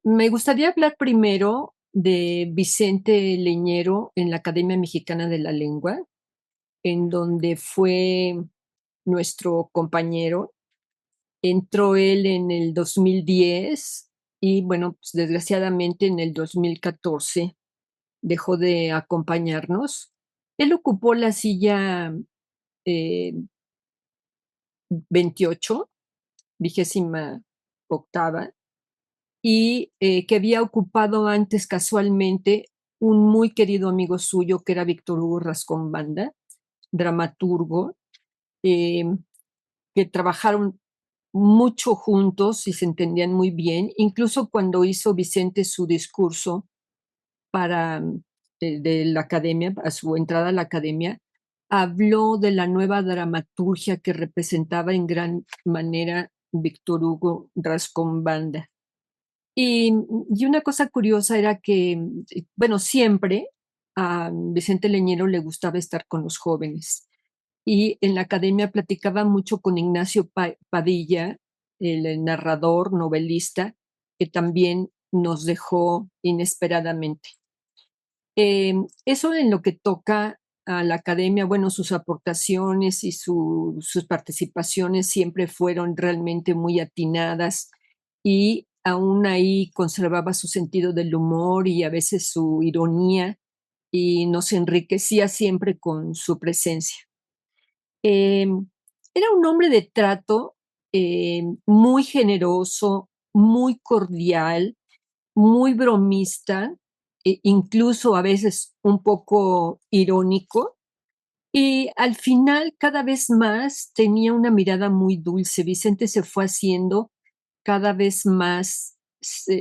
Me gustaría hablar primero de Vicente Leñero en la Academia Mexicana de la Lengua, en donde fue nuestro compañero. Entró él en el 2010 y bueno, pues desgraciadamente en el 2014 dejó de acompañarnos. Él ocupó la silla eh, 28, 28ª, y que había ocupado antes casualmente un muy querido amigo suyo que era Víctor Hugo Rascón Banda, dramaturgo, eh, que trabajaron mucho juntos y se entendían muy bien. Incluso cuando hizo Vicente su discurso para de la academia, a su entrada a la academia, habló de la nueva dramaturgia que representaba en gran manera Víctor Hugo Rascón Banda. Y una cosa curiosa era que, bueno, siempre a Vicente Leñero le gustaba estar con los jóvenes. Y en la academia platicaba mucho con Ignacio Padilla, el narrador, novelista, que también nos dejó inesperadamente. Eso en lo que toca a la academia, bueno, sus aportaciones y sus participaciones siempre fueron realmente muy atinadas y aún ahí conservaba su sentido del humor y a veces su ironía y nos enriquecía siempre con su presencia. Em, Era un hombre de trato muy generoso, muy cordial, muy bromista, incluso a veces un poco irónico, y al final cada vez más tenía una mirada muy dulce. Vicente se fue haciendo cada vez más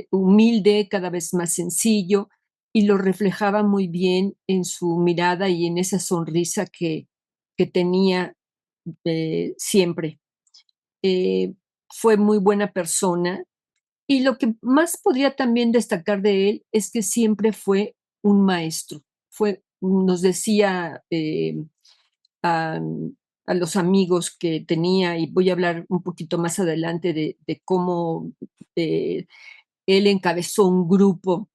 humilde, cada vez más sencillo, y lo reflejaba muy bien en su mirada y en esa sonrisa que tenía siempre. Eh, Fue muy buena persona, y lo que más podría también destacar de él es que siempre fue un maestro. Nos decía a, a los amigos que tenía, y voy a hablar un poquito más adelante de cómo eh, él encabezó un grupo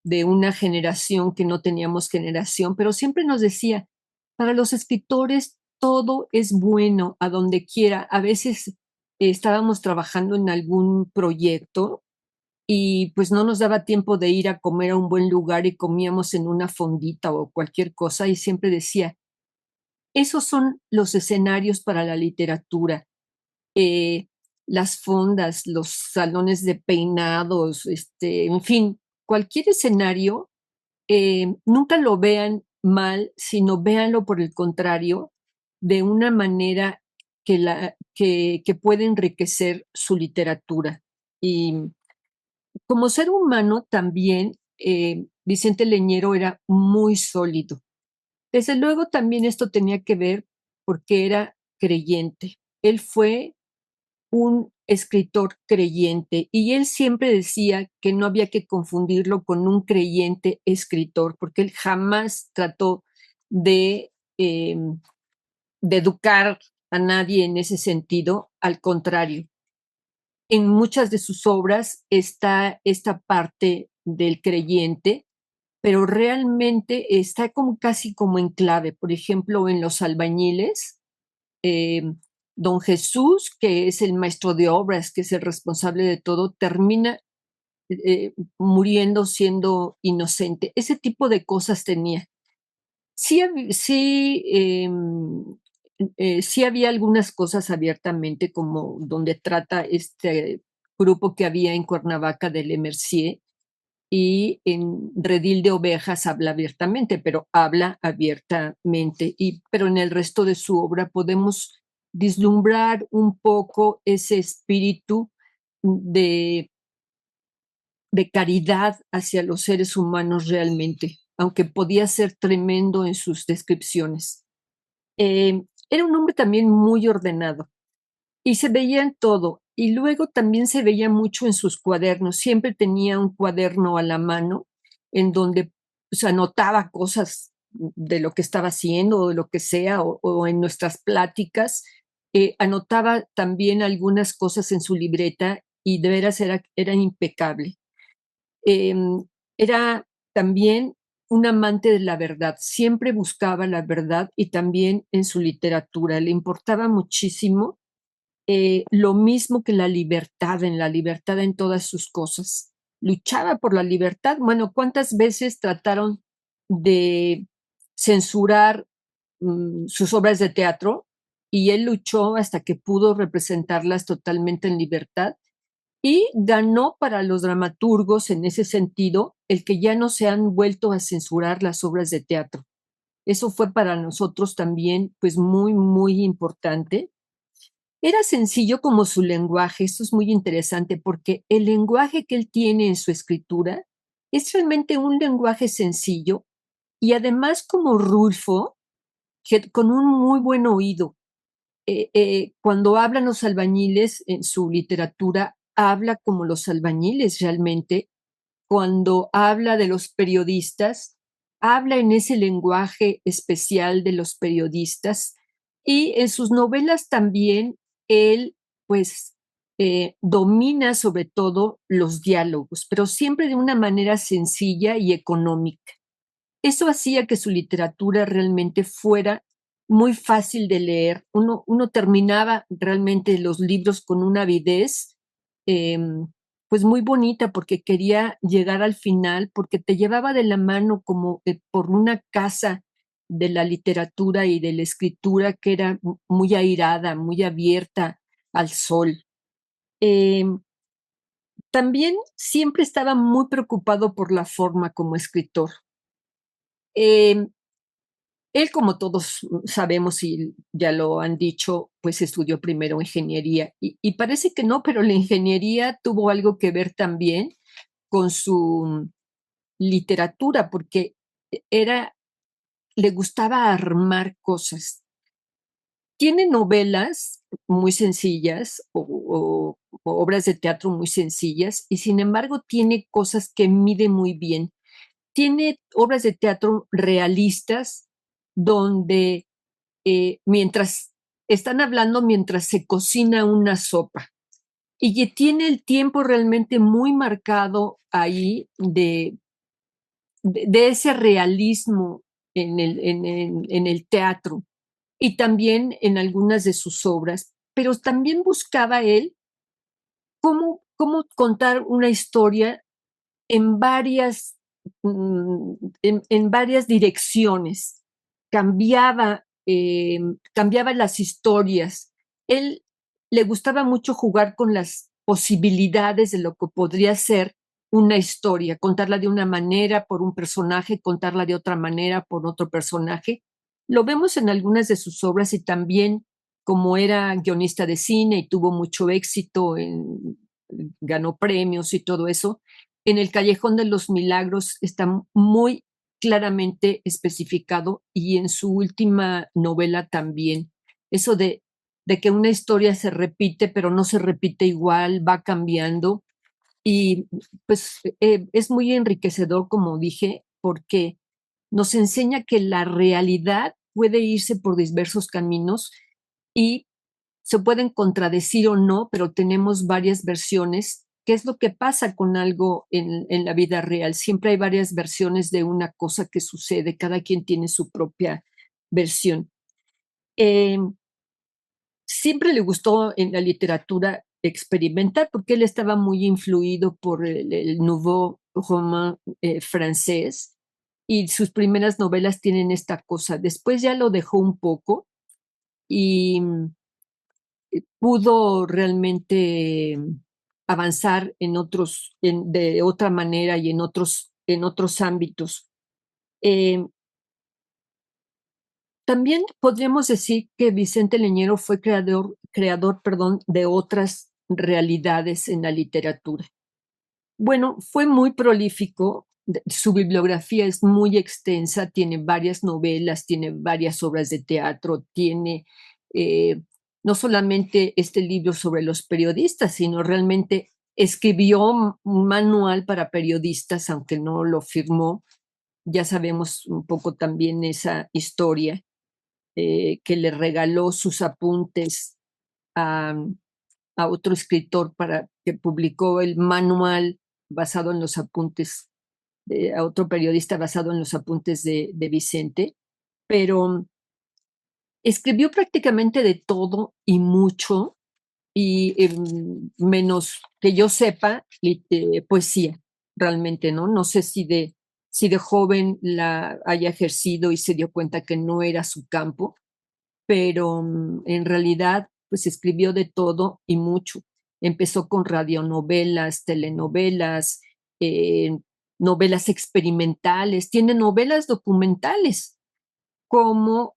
de una generación que no teníamos generación, pero siempre nos decía, para los escritores todo es bueno a donde quiera. A veces estábamos trabajando en algún proyecto y pues no nos daba tiempo de ir a comer a un buen lugar y comíamos en una fondita o cualquier cosa, y siempre decía, esos son los escenarios para la literatura, eh, las fondas, los salones de peinados, en fin, cualquier escenario, nunca lo vean mal, sino véanlo por el contrario, de una manera que puede enriquecer su literatura. Y como ser humano también, Vicente Leñero era muy sólido. Desde luego también esto tenía que ver porque era creyente. Él fue un escritor creyente y él siempre decía que no había que confundirlo con un creyente escritor, porque él jamás trató de, eh, de educar a nadie en ese sentido. Al contrario, en muchas de sus obras está esta parte del creyente, pero realmente está como casi como en clave. Por ejemplo, en Los albañiles, eh, don Jesús, que es el maestro de obras, que es el responsable de todo, termina muriendo siendo inocente. Ese tipo de cosas tenía. Sí, sí había algunas cosas abiertamente, como donde trata este grupo que había en Cuernavaca de Le Mercier, y en Redil de Ovejas habla abiertamente, pero habla abiertamente, pero en el resto de su obra podemos vislumbrar un poco ese espíritu de, de caridad hacia los seres humanos realmente, aunque podía ser tremendo en sus descripciones. Era un hombre también muy ordenado y se veía en todo. Y luego también se veía mucho en sus cuadernos. Siempre tenía un cuaderno a la mano en donde pues, anotaba cosas de lo que estaba haciendo o de lo que sea, o en nuestras pláticas. Anotaba también algunas cosas en su libreta y de veras era impecable. Era también un amante de la verdad, siempre buscaba la verdad y también en su literatura le importaba muchísimo lo mismo que la libertad en todas sus cosas. Luchaba por la libertad. Bueno, ¿cuántas veces trataron de censurar sus obras de teatro? Y él luchó hasta que pudo representarlas totalmente en libertad y ganó para los dramaturgos en ese sentido el que ya no se han vuelto a censurar las obras de teatro. Eso fue para nosotros también pues muy, muy importante. Era sencillo como su lenguaje, esto es muy interesante porque el lenguaje que él tiene en su escritura es realmente un lenguaje sencillo y además como Rulfo, que con un muy buen oído. Cuando hablan los albañiles en su literatura, habla como los albañiles realmente. Cuando habla de los periodistas, habla en ese lenguaje especial de los periodistas y en sus novelas también él pues domina sobre todo los diálogos, pero siempre de una manera sencilla y económica. Eso hacía que su literatura realmente fuera muy fácil de leer. Uno terminaba realmente los libros con una avidez, pues muy bonita, porque quería llegar al final, porque te llevaba de la mano como por una casa de la literatura y de la escritura que era muy airada, muy abierta al sol. Em, También siempre estaba muy preocupado por la forma como escritor. Em, Él, como todos sabemos y ya lo han dicho, pues estudió primero ingeniería y parece que no, pero la ingeniería tuvo algo que ver también con su literatura, porque era, le gustaba armar cosas. Tiene novelas muy sencillas o obras de teatro muy sencillas y sin embargo tiene cosas que mide muy bien. Tiene obras de teatro realistas donde mientras están hablando mientras se cocina una sopa. Y que tiene el tiempo realmente muy marcado ahí de ese realismo en el teatro y también en algunas de sus obras. Pero también buscaba él cómo contar una historia en varias, en varias direcciones. Cambiaba, cambiaba las historias. Él le gustaba mucho jugar con las posibilidades de lo que podría ser una historia, contarla de una manera por un personaje, contarla de otra manera por otro personaje. Lo vemos en algunas de sus obras y también como era guionista de cine y tuvo mucho éxito, ganó premios y todo eso, en el Callejón de los Milagros está muy claramente especificado y en su última novela también. Eso de que una historia se repite, pero no se repite igual, va cambiando. Y pues es muy enriquecedor, como dije, porque nos enseña que la realidad puede irse por diversos caminos y se pueden contradecir o no, pero tenemos varias versiones. ¿Qué es lo que pasa con algo en la vida real? Siempre hay varias versiones de una cosa que sucede, cada quien tiene su propia versión. Eh, Siempre le gustó en la literatura experimentar porque él estaba muy influido por el Nouveau Roman francés y sus primeras novelas tienen esta cosa. Después ya lo dejó un poco y pudo realmente avanzar en otros, de otra manera y en otros ámbitos. Eh, También podríamos decir que Vicente Leñero fue creador, perdón, de otras realidades en la literatura. Bueno, fue muy prolífico, su bibliografía es muy extensa, tiene varias novelas, tiene varias obras de teatro, tiene eh, no solamente este libro sobre los periodistas, sino realmente escribió un manual para periodistas, aunque no lo firmó. Ya sabemos un poco también esa historia, que le regaló sus apuntes a, a otro escritor para que publicó el manual basado en los apuntes, a otro periodista basado en los apuntes de Vicente, pero escribió prácticamente de todo y mucho, y menos que yo sepa, poesía, realmente, ¿no? No sé si de joven la haya ejercido y se dio cuenta que no era su campo, pero en realidad, pues escribió de todo y mucho. Empezó con radionovelas, telenovelas, eh, novelas experimentales, tiene novelas documentales como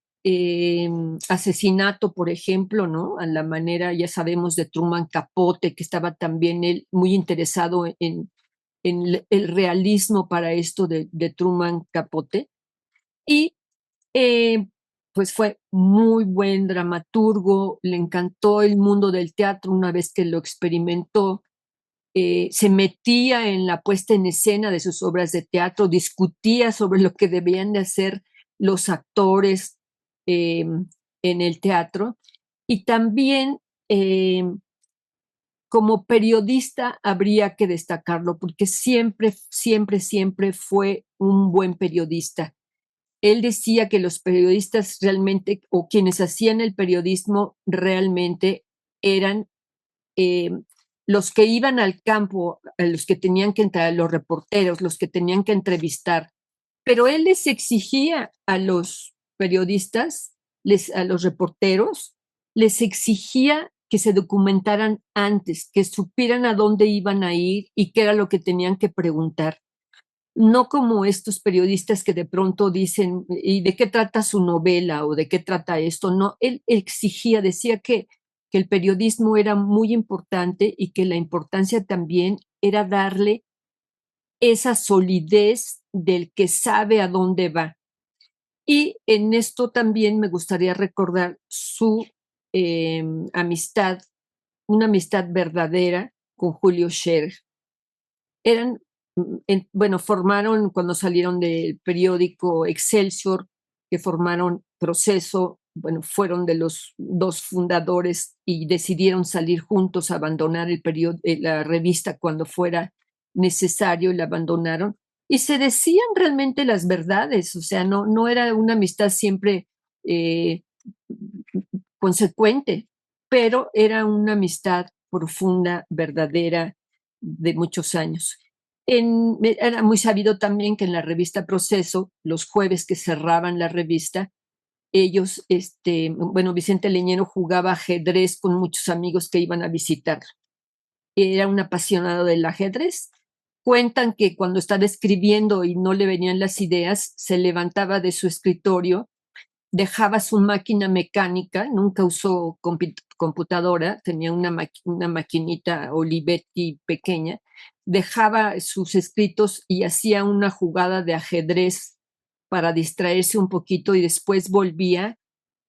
Asesinato, por ejemplo, ¿no? A la manera, ya sabemos, de Truman Capote, que estaba también él muy interesado en el realismo para esto de Truman Capote. Y eh, pues fue muy buen dramaturgo, le encantó el mundo del teatro una vez que lo experimentó, se metía en la puesta en escena de sus obras de teatro, discutía sobre lo que debían de hacer los actores eh, en el teatro, y también como periodista habría que destacarlo porque siempre, siempre, siempre fue un buen periodista. Él decía que los periodistas realmente, o quienes hacían el periodismo realmente, eran eh, los que iban al campo, los que tenían que entrar, los reporteros, los que tenían que entrevistar. Pero él les exigía a los periodistas, a los reporteros, les exigía que se documentaran antes, que supieran a dónde iban a ir y qué era lo que tenían que preguntar. No como estos periodistas que de pronto dicen, ¿y de qué trata su novela o de qué trata esto? No, él exigía, decía que el periodismo era muy importante y que la importancia también era darle esa solidez del que sabe a dónde va. Y en esto también me gustaría recordar su amistad, una amistad verdadera con Julio Scherer. Eran, bueno, formaron cuando salieron del periódico Excelsior, que formaron Proceso, bueno, fueron de los dos fundadores y decidieron salir juntos, abandonar la revista cuando fuera necesario, y la abandonaron. Y se decían realmente las verdades, o sea, no era una amistad siempre eh, consecuente, pero era una amistad profunda, verdadera, de muchos años. Era muy sabido también que en la revista Proceso, los jueves que cerraban la revista, ellos, bueno, Vicente Leñero jugaba ajedrez con muchos amigos que iban a visitarlo. Era un apasionado del ajedrez. Cuentan que cuando estaba escribiendo y no le venían las ideas, se levantaba de su escritorio, dejaba su máquina mecánica, nunca usó computadora, tenía una maquinita Olivetti pequeña, dejaba sus escritos y hacía una jugada de ajedrez para distraerse un poquito y después volvía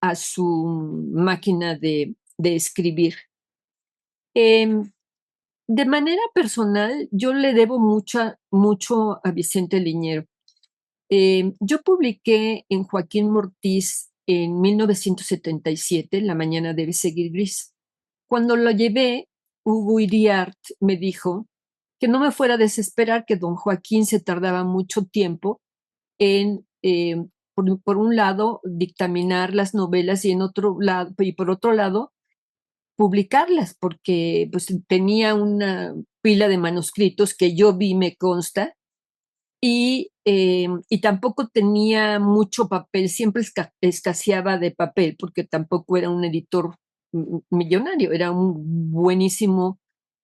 a su máquina de escribir. Eh, de manera personal, yo le debo mucho a Vicente Liñero. Yo publiqué en Joaquín Mortiz en 1977, La mañana debe seguir gris. Cuando lo llevé, Hugo Iriart me dijo que no me fuera a desesperar, que don Joaquín se tardaba mucho tiempo en, por un lado, dictaminar las novelas y y por otro lado, publicarlas, porque pues tenía una pila de manuscritos que yo vi, me consta, y tampoco tenía mucho papel, siempre escaseaba de papel, porque tampoco era un editor millonario, era un buenísimo,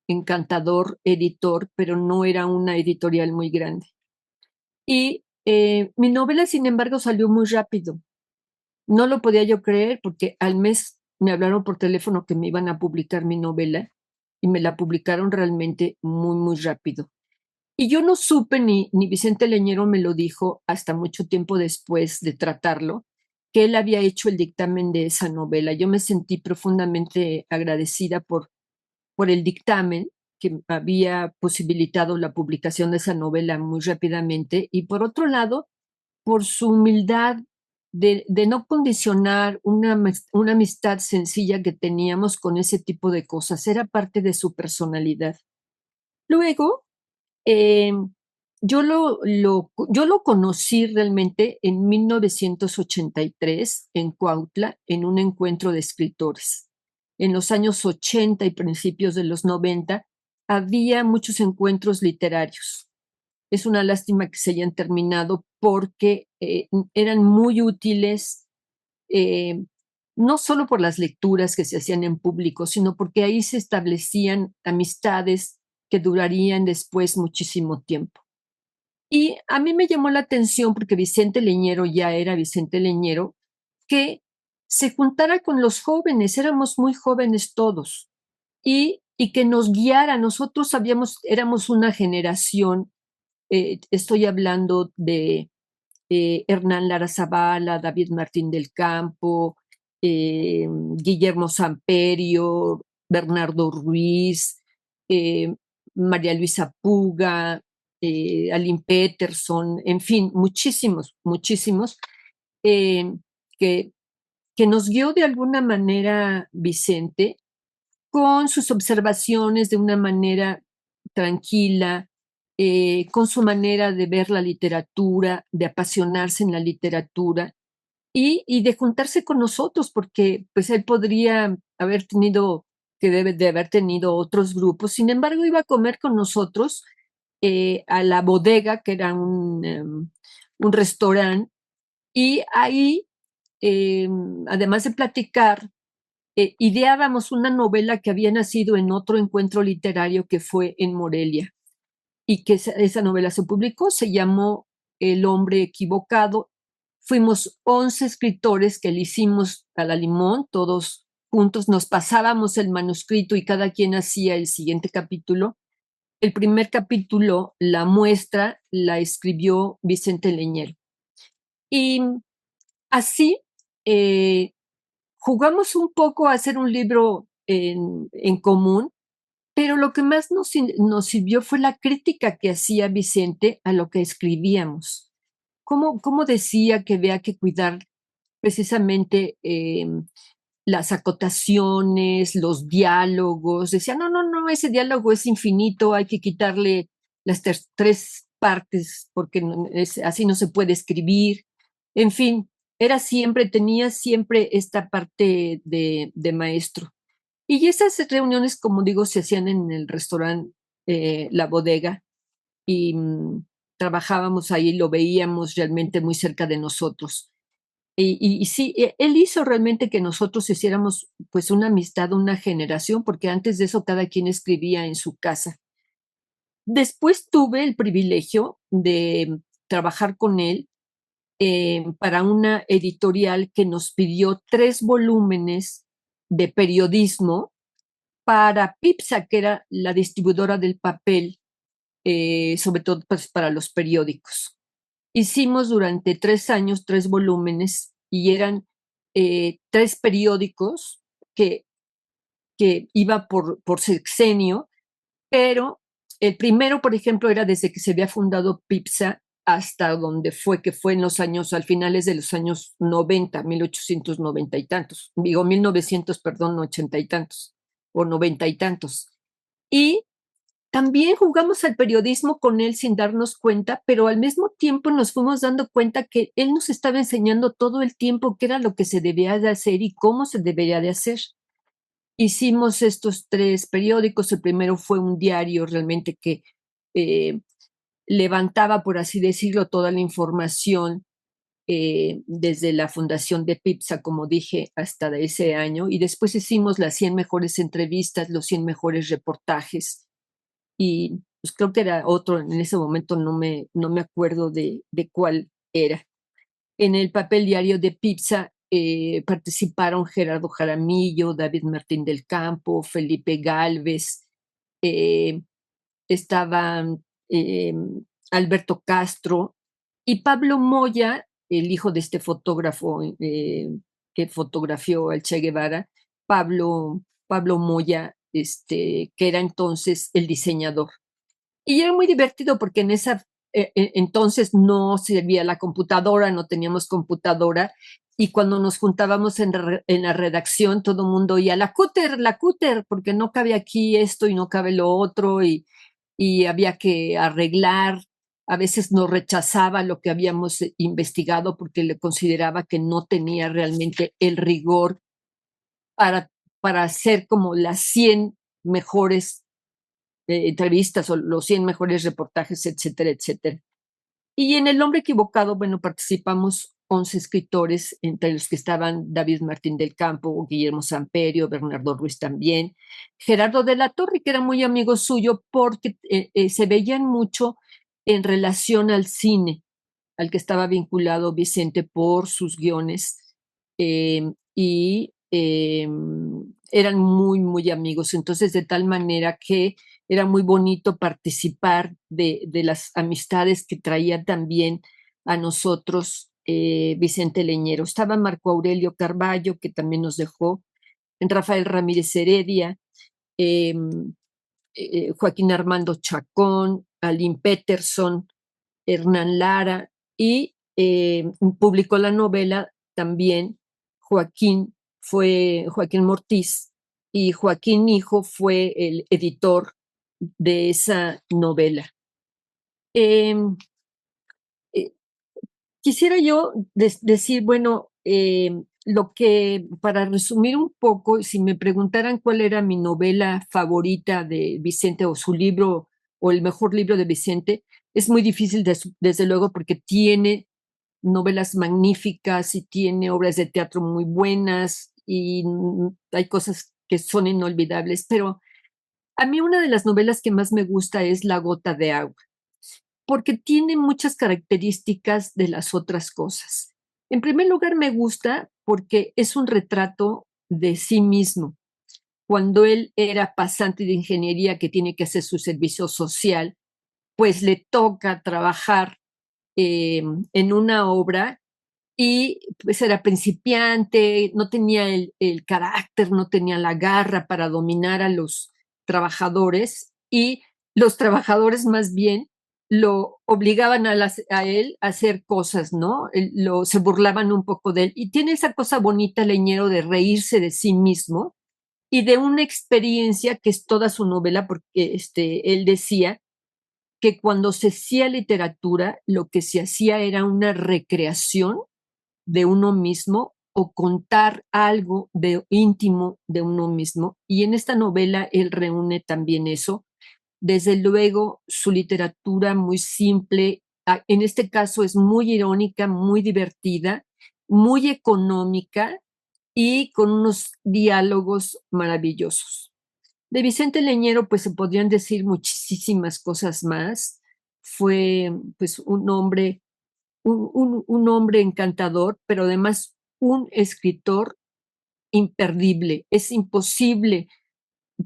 encantador editor, pero no era una editorial muy grande. Y mi novela, sin embargo, salió muy rápido. No lo podía yo creer porque al mes me hablaron por teléfono que me iban a publicar mi novela y me la publicaron realmente muy, muy rápido. Y yo no supe, ni Vicente Leñero me lo dijo hasta mucho tiempo después de tratarlo, que él había hecho el dictamen de esa novela. Yo me sentí profundamente agradecida por el dictamen que había posibilitado la publicación de esa novela muy rápidamente, y por otro lado, por su humildad de no condicionar una amistad sencilla que teníamos con ese tipo de cosas. Era parte de su personalidad. Luego, Eh, yo lo conocí realmente en 1983 en Cuautla, en un encuentro de escritores. En los años 80 y principios de los 90 había muchos encuentros literarios. Es una lástima que se hayan terminado porque eran muy útiles, eh, no solo por las lecturas que se hacían en público, sino porque ahí se establecían amistades que durarían después muchísimo tiempo. Y a mí me llamó la atención porque Vicente Leñero ya era Vicente Leñero, que se juntara con los jóvenes, éramos muy jóvenes todos, y que nos guiara. Nosotros éramos una generación, estoy hablando de Hernán Lara Zavala, David Martín del Campo, Guillermo Samperio, Bernardo Ruiz, eh, María Luisa Puga, Aline Peterson, en fin, muchísimos, muchísimos, eh, que, que nos guió de alguna manera Vicente con sus observaciones de una manera tranquila, con su manera de ver la literatura, de apasionarse en la literatura y de juntarse con nosotros, porque pues él podría haber tenido, que debe de haber tenido otros grupos, sin embargo iba a comer con nosotros a la bodega, que era un restaurante, y ahí, además de platicar, ideábamos una novela que había nacido en otro encuentro literario que fue en Morelia y que esa novela se publicó, se llamó El hombre equivocado. Fuimos 11 escritores que le hicimos a la limón, todos juntos, nos pasábamos el manuscrito y cada quien hacía el siguiente capítulo. El primer capítulo, la muestra, la escribió Vicente Leñero. Y así eh, jugamos un poco a hacer un libro en común, pero lo que más nos sirvió fue la crítica que hacía Vicente a lo que escribíamos. Cómo decía que había que cuidar precisamente las acotaciones, los diálogos? Decía, no, no, no, ese diálogo es infinito, hay que quitarle las tres partes porque así no se puede escribir. En fin, tenía siempre esta parte de maestro. Y esas reuniones, como digo, se hacían en el restaurante La Bodega y trabajábamos ahí, lo veíamos realmente muy cerca de nosotros. Y sí, él hizo realmente que nosotros hiciéramos pues una amistad, una generación, porque antes de eso cada quien escribía en su casa. Después tuve el privilegio de trabajar con él para una editorial que nos pidió 3 volúmenes de periodismo para Pipsa, que era la distribuidora del papel, sobre todo pues, para los periódicos. Hicimos durante 3 años 3 volúmenes y eran 3 periódicos que iba por sexenio, pero el primero, por ejemplo, era desde que se había fundado Pipsa hasta donde fue, que fue en los años, al finales de los años 90, 1890 y tantos, digo 1900, perdón, 80 y tantos, o 90 y tantos. Y también jugamos al periodismo con él sin darnos cuenta, pero al mismo tiempo nos fuimos dando cuenta que él nos estaba enseñando todo el tiempo qué era lo que se debía de hacer y cómo se debería de hacer. Hicimos estos 3 periódicos. El primero fue un diario realmente que eh, levantaba, por así decirlo, toda la información desde la fundación de Pipsa, como dije, hasta de ese año. Y después hicimos las 100 mejores entrevistas, los 100 mejores reportajes. Y pues creo que era otro, en ese momento no me acuerdo de cuál era. En el papel diario de Pizza participaron Gerardo Jaramillo, David Martín del Campo, Felipe Galvez, eh, estaban Alberto Castro y Pablo Moya, el hijo de este fotógrafo que fotografió al Che Guevara, Pablo Moya, que era entonces el diseñador. Y era muy divertido porque en entonces no servía la computadora, no teníamos computadora, y cuando nos juntábamos en la redacción, todo el mundo oía la cúter, porque no cabe aquí esto y no cabe lo otro, y había que arreglar. A veces nos rechazaba lo que habíamos investigado porque le consideraba que no tenía realmente el rigor para, para hacer como las 100 mejores entrevistas o los 100 mejores reportajes, etcétera, etcétera. Y en El hombre equivocado, bueno, participamos 11 escritores, entre los que estaban David Martín del Campo, Guillermo Samperio, Bernardo Ruiz también, Gerardo de la Torre, que era muy amigo suyo porque se veían mucho en relación al cine, al que estaba vinculado Vicente por sus guiones, y eran muy, muy amigos. Entonces, de tal manera que era muy bonito participar de las amistades que traía también a nosotros Vicente Leñero. Estaba Marco Aurelio Carballo, que también nos dejó, Rafael Ramírez Heredia, eh, Joaquín Armando Chacón, Aline Peterson, Hernán Lara, y publicó la novela también Joaquín Mortiz, y Joaquín Hijo fue el editor de esa novela. Eh, eh, Quisiera yo decir, bueno, lo que, para resumir un poco, si me preguntaran cuál era mi novela favorita de Vicente o su libro o el mejor libro de Vicente, es muy difícil desde luego porque tiene novelas magníficas y tiene obras de teatro muy buenas y hay cosas que son inolvidables, pero a mí una de las novelas que más me gusta es La gota de agua porque tiene muchas características de las otras cosas. En primer lugar, me gusta porque es un retrato de sí mismo. Cuando él era pasante de ingeniería que tiene que hacer su servicio social, pues le toca trabajar en una obra y pues era principiante, no tenía el carácter, no tenía la garra para dominar a los trabajadores y los trabajadores más bien lo obligaban a él a hacer cosas, ¿no? Se burlaban un poco de él. Y tiene esa cosa bonita, Leñero, de reírse de sí mismo y de una experiencia que es toda su novela, porque él decía que cuando se hacía literatura, lo que se hacía era una recreación de uno mismo o contar algo de íntimo de uno mismo. Y en esta novela él reúne también eso. Desde luego, su literatura muy simple, en este caso es muy irónica, muy divertida, muy económica y con unos diálogos maravillosos. De Vicente Leñero, pues se podrían decir muchísimas cosas más. Fue pues un hombre encantador, pero además un escritor imperdible. Es imposible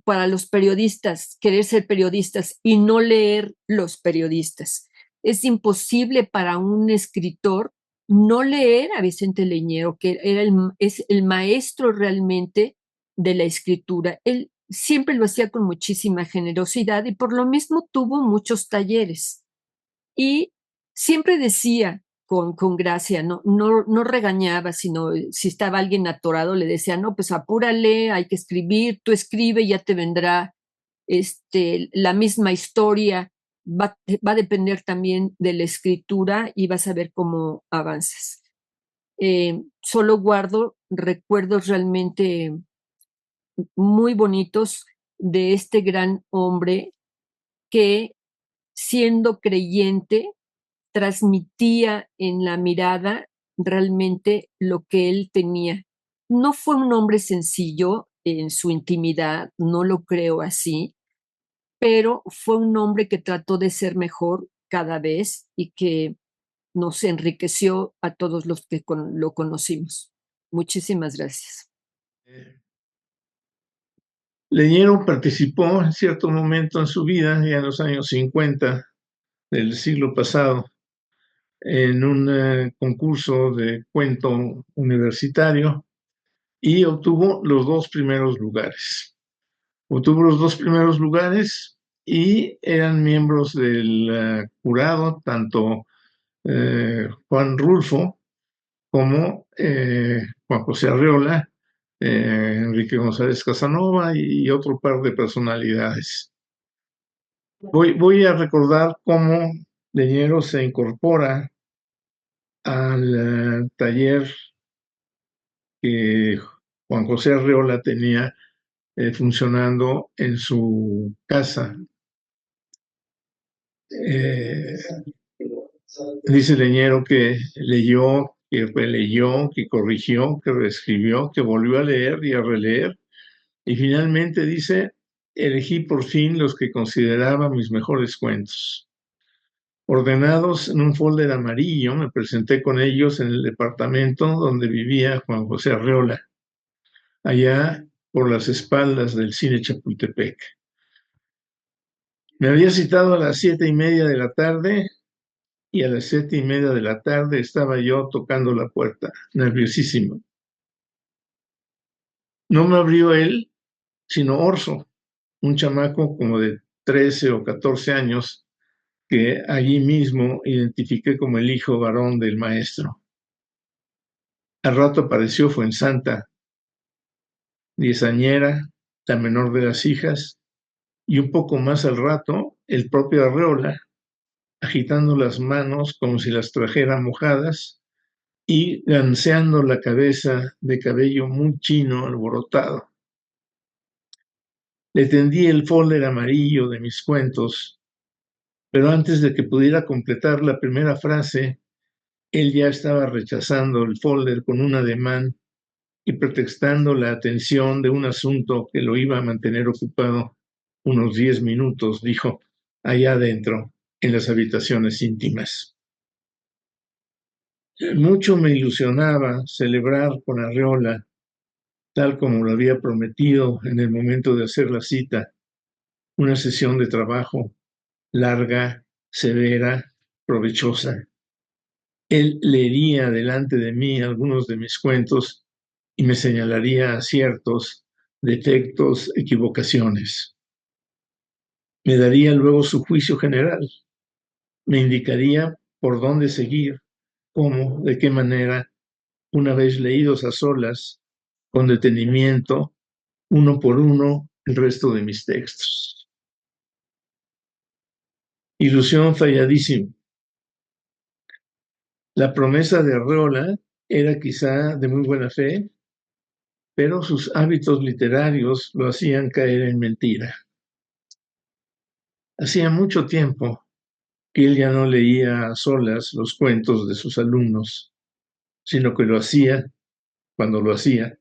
para los periodistas querer ser periodistas y no leer los periodistas. Es imposible para un escritor no leer a Vicente Leñero, que es el maestro realmente de la escritura. Él siempre lo hacía con muchísima generosidad y por lo mismo tuvo muchos talleres. Y siempre decía con gracia, no regañaba, sino si estaba alguien atorado, le decía, no, pues apúrale, hay que escribir, tú escribe, ya te vendrá la misma historia, va a depender también de la escritura y vas a ver cómo avanzas. Solo guardo recuerdos realmente muy bonitos de este gran hombre que, siendo creyente, transmitía en la mirada realmente lo que él tenía. No fue un hombre sencillo en su intimidad, no lo creo así, pero fue un hombre que trató de ser mejor cada vez y que nos enriqueció a todos los que lo conocimos. Muchísimas gracias. Leñero participó en cierto momento en su vida, ya en los años 50 del siglo pasado, en un concurso de cuento universitario y obtuvo los dos primeros lugares. Obtuvo los dos primeros lugares y eran miembros del jurado, tanto Juan Rulfo como Juan José Arreola, Enrique González Casanova y otro par de personalidades. Voy a recordar cómo Leñero se incorpora al taller que Juan José Arreola tenía funcionando en su casa. Dice Leñero que leyó, que releyó, que corrigió, que reescribió, que volvió a leer y a releer. Y finalmente dice, elegí por fin los que consideraba mis mejores cuentos. Ordenados en un folder amarillo, me presenté con ellos en el departamento donde vivía Juan José Arreola, allá por las espaldas del cine Chapultepec. Me había citado a las 7:30 de la tarde y a las 7:30 de la tarde estaba yo tocando la puerta, nerviosísimo. No me abrió él, sino Orso, un chamaco como de 13 o 14 años que allí mismo identifiqué como el hijo varón del maestro. Al rato apareció Fuensanta, diezañera, la menor de las hijas, y un poco más al rato, el propio Arreola, agitando las manos como si las trajera mojadas y ganseando la cabeza de cabello muy chino alborotado. Le tendí el folder amarillo de mis cuentos, pero antes de que pudiera completar la primera frase, él ya estaba rechazando el folder con un ademán y pretextando la atención de un asunto que lo iba a mantener ocupado unos 10 minutos, dijo, allá adentro, en las habitaciones íntimas. Mucho me ilusionaba celebrar con Arreola, tal como lo había prometido en el momento de hacer la cita, una sesión de trabajo larga, severa, provechosa. Él leería delante de mí algunos de mis cuentos y me señalaría aciertos, defectos, equivocaciones. Me daría luego su juicio general. Me indicaría por dónde seguir, cómo, de qué manera, una vez leídos a solas, con detenimiento, uno por uno, el resto de mis textos. Ilusión falladísima. La promesa de Arreola era quizá de muy buena fe, pero sus hábitos literarios lo hacían caer en mentira. Hacía mucho tiempo que él ya no leía a solas los cuentos de sus alumnos, sino que lo hacía, cuando lo hacía,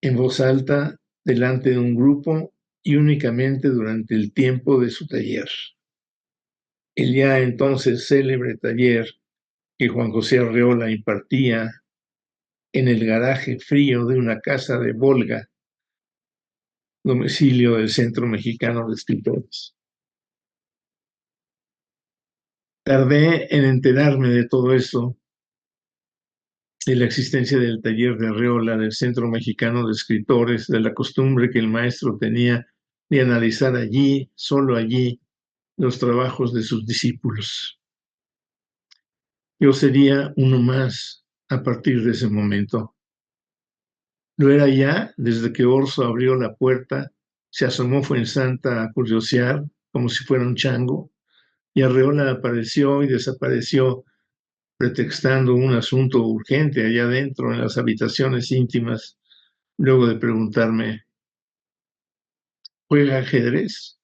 en voz alta, delante de un grupo y únicamente durante el tiempo de su taller. El ya entonces célebre taller que Juan José Arreola impartía en el garaje frío de una casa de Volga, domicilio del Centro Mexicano de Escritores. Tardé en enterarme de todo eso, de la existencia del taller de Arreola, del Centro Mexicano de Escritores, de la costumbre que el maestro tenía de analizar allí, solo allí, los trabajos de sus discípulos. Yo sería uno más a partir de ese momento. Lo era ya desde que Orso abrió la puerta, se asomó Fuensanta a curiosear como si fuera un chango, y Arreola apareció y desapareció pretextando un asunto urgente allá adentro en las habitaciones íntimas, luego de preguntarme, ¿juega ajedrez?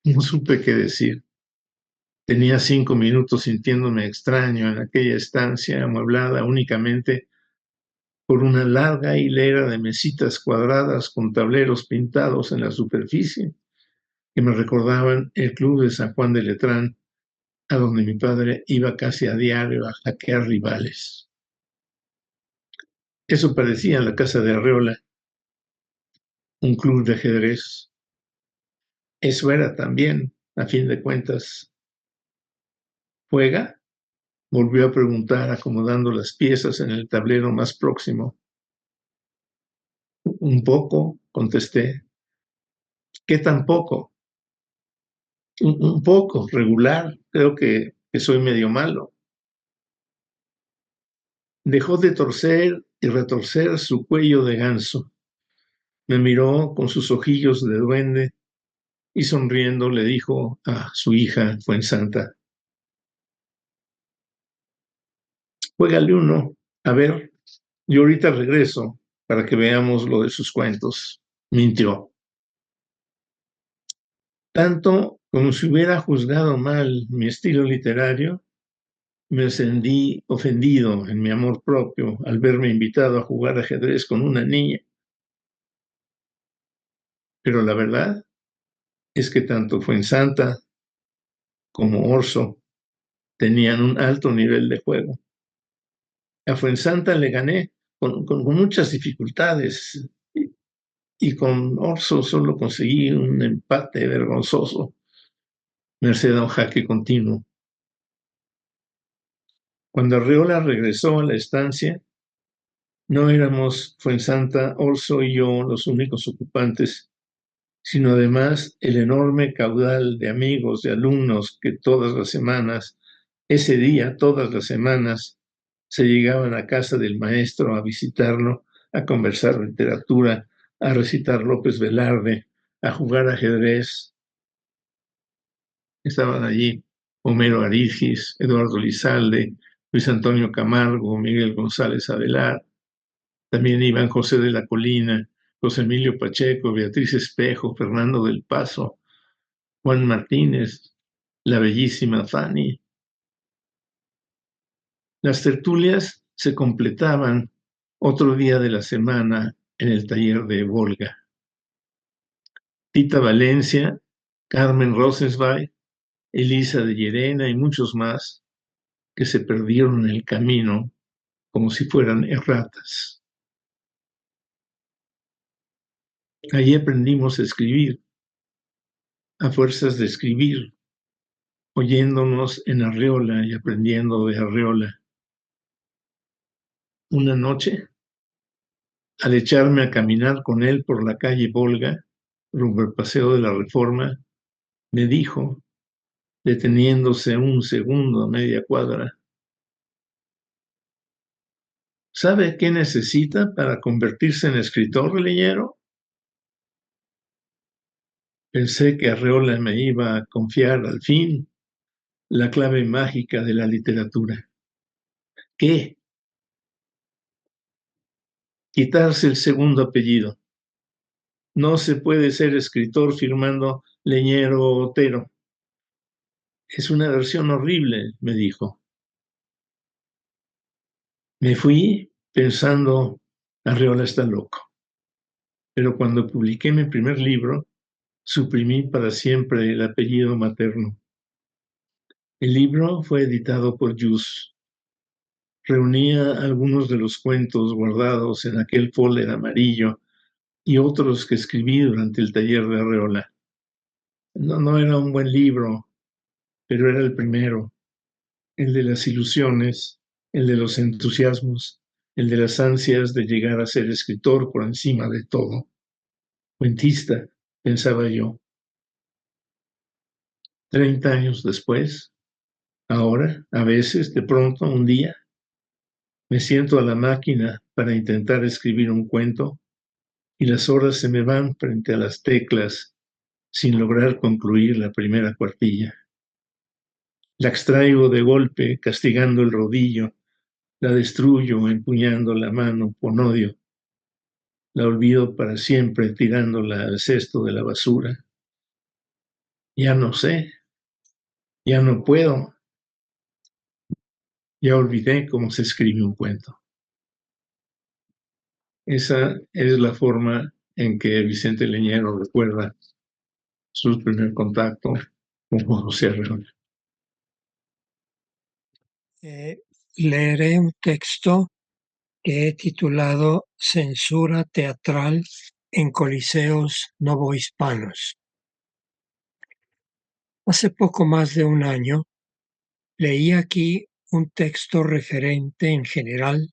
No supe qué decir. Tenía 5 minutos sintiéndome extraño en aquella estancia amueblada únicamente por una larga hilera de mesitas cuadradas con tableros pintados en la superficie que me recordaban el club de San Juan de Letrán, a donde mi padre iba casi a diario a hackear rivales. Eso parecía la casa de Arreola, un club de ajedrez. Eso era también, a fin de cuentas. ¿Juega? Volvió a preguntar, acomodando las piezas en el tablero más próximo. Un poco, contesté. ¿Qué tan poco? Un poco, regular. Creo que soy medio malo. Dejó de torcer y retorcer su cuello de ganso. Me miró con sus ojillos de duende y sonriendo le dijo a su hija Fuensanta: juégale uno, a ver, yo ahorita regreso para que veamos lo de sus cuentos. Mintió. Tanto como si hubiera juzgado mal mi estilo literario, me sentí ofendido en mi amor propio al verme invitado a jugar ajedrez con una niña. Pero la verdad es que tanto Fuensanta como Orso tenían un alto nivel de juego. A Fuensanta le gané con muchas dificultades y con Orso solo conseguí un empate vergonzoso, merced a un jaque continuo. Cuando Arreola regresó a la estancia, no éramos Fuensanta, Orso y yo los únicos ocupantes, sino además el enorme caudal de amigos, de alumnos que todas las semanas, ese día, todas las semanas, se llegaban a casa del maestro a visitarlo, a conversar literatura, a recitar López Velarde, a jugar ajedrez. Estaban allí Homero Arigis, Eduardo Lizalde, Luis Antonio Camargo, Miguel González Avelar. También iban José de la Colina, José Emilio Pacheco, Beatriz Espejo, Fernando del Paso, Juan Martínez, la bellísima Fanny. Las tertulias se completaban otro día de la semana en el taller de Volga. Tita Valencia, Carmen Rosenzweig, Elisa de Llerena y muchos más que se perdieron en el camino como si fueran erratas. Allí aprendimos a escribir, a fuerzas de escribir, oyéndonos en Arreola y aprendiendo de Arreola. Una noche, al echarme a caminar con él por la calle Volga, rumbo al Paseo de la Reforma, me dijo, deteniéndose un segundo a media cuadra: ¿sabe qué necesita para convertirse en escritor, leñero? Pensé que Arreola me iba a confiar al fin la clave mágica de la literatura. ¿Qué? Quitarse el segundo apellido. No se puede ser escritor firmando Leñero Otero. Es una versión horrible, me dijo. Me fui pensando, Arreola está loco. Pero cuando publiqué mi primer libro, suprimí para siempre el apellido materno. El libro fue editado por Yus. Reunía algunos de los cuentos guardados en aquel folder amarillo y otros que escribí durante el taller de Arreola. No era un buen libro, pero era el primero, el de las ilusiones, el de los entusiasmos, el de las ansias de llegar a ser escritor por encima de todo. Cuentista, pensaba yo. 30 años después, ahora, a veces, de pronto, un día, me siento a la máquina para intentar escribir un cuento y las horas se me van frente a las teclas sin lograr concluir la primera cuartilla. La extraigo de golpe, castigando el rodillo, la destruyo empuñando la mano con odio, la olvido para siempre tirándola al cesto de la basura. Ya no sé, ya no puedo, ya olvidé cómo se escribe un cuento. Esa es la forma en que Vicente Leñero recuerda su primer contacto con Juan José Arreola. Leeré un texto que he titulado Censura teatral en coliseos novohispanos. Hace poco más de un año leí aquí un texto referente en general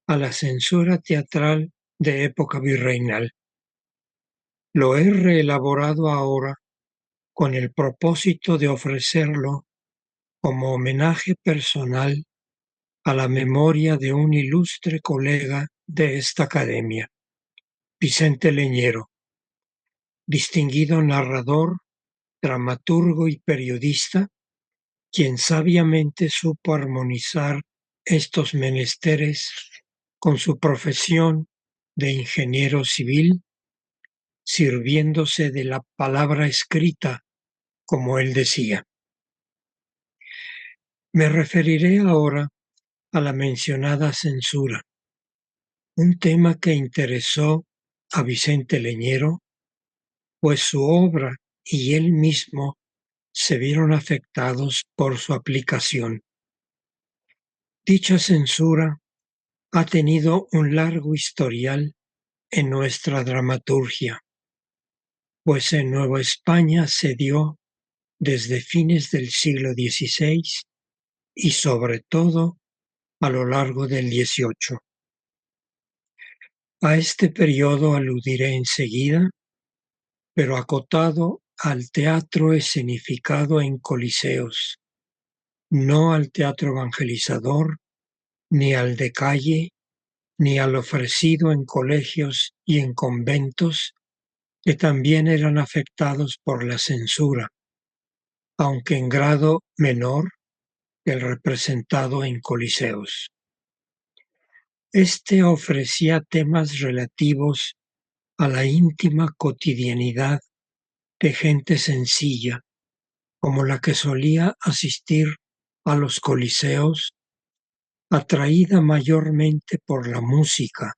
a la censura teatral de época virreinal. Lo he reelaborado ahora con el propósito de ofrecerlo como homenaje personal a la memoria de un ilustre colega de esta academia, Vicente Leñero, distinguido narrador dramaturgo y periodista, quien sabiamente supo armonizar estos menesteres con su profesión de ingeniero civil, sirviéndose de la palabra escrita, como él decía. Me referiré ahora a la mencionada censura, un tema que interesó a Vicente Leñero, pues su obra y él mismo se vieron afectados por su aplicación. Dicha censura ha tenido un largo historial en nuestra dramaturgia, pues en Nueva España se dio desde fines del siglo XVI y sobre todo a lo largo del XVIII. A este periodo aludiré enseguida, pero acotado al teatro escenificado en coliseos, no al teatro evangelizador, ni al de calle, ni al ofrecido en colegios y en conventos, que también eran afectados por la censura, aunque en grado menor que el representado en coliseos. Este ofrecía temas relativos a la íntima cotidianidad de gente sencilla, como la que solía asistir a los coliseos, atraída mayormente por la música,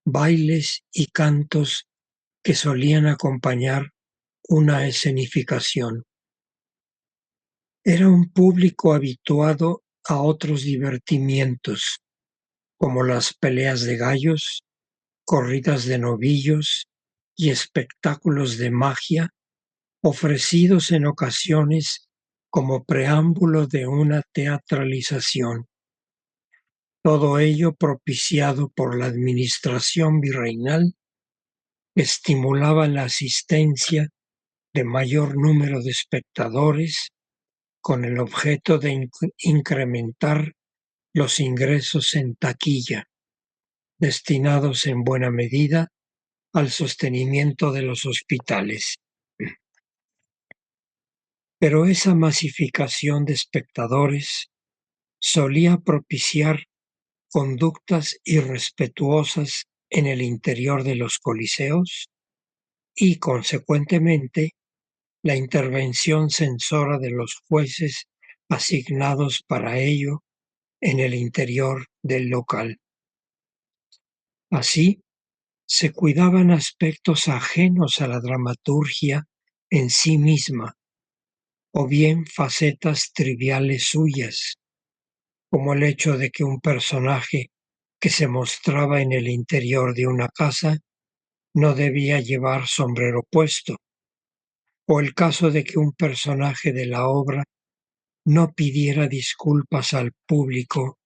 bailes y cantos que solían acompañar una escenificación. Era un público habituado a otros divertimientos, como las peleas de gallos, corridas de novillos y espectáculos de magia, ofrecidos en ocasiones como preámbulo de una teatralización. Todo ello propiciado por la administración virreinal, que estimulaba la asistencia de mayor número de espectadores con el objeto de incrementar los ingresos en taquilla, destinados en buena medida al sostenimiento de los hospitales. Pero esa masificación de espectadores solía propiciar conductas irrespetuosas en el interior de los coliseos y, consecuentemente, la intervención censora de los jueces asignados para ello en el interior del local. Así, se cuidaban aspectos ajenos a la dramaturgia en sí misma, o bien facetas triviales suyas, como el hecho de que un personaje que se mostraba en el interior de una casa no debía llevar sombrero puesto, o el caso de que un personaje de la obra no pidiera disculpas al público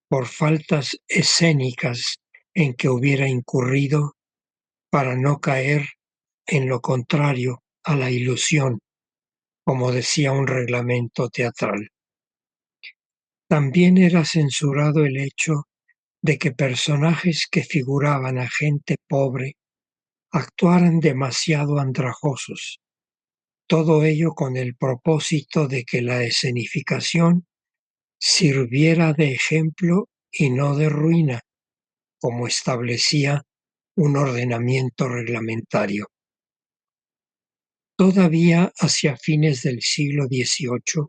por faltas escénicas en que hubiera incurrido para no caer en lo contrario a la ilusión, como decía un reglamento teatral. También era censurado el hecho de que personajes que figuraban a gente pobre actuaran demasiado andrajosos, todo ello con el propósito de que la escenificación sirviera de ejemplo y no de ruina, como establecía un ordenamiento reglamentario. Todavía hacia fines del siglo XVIII,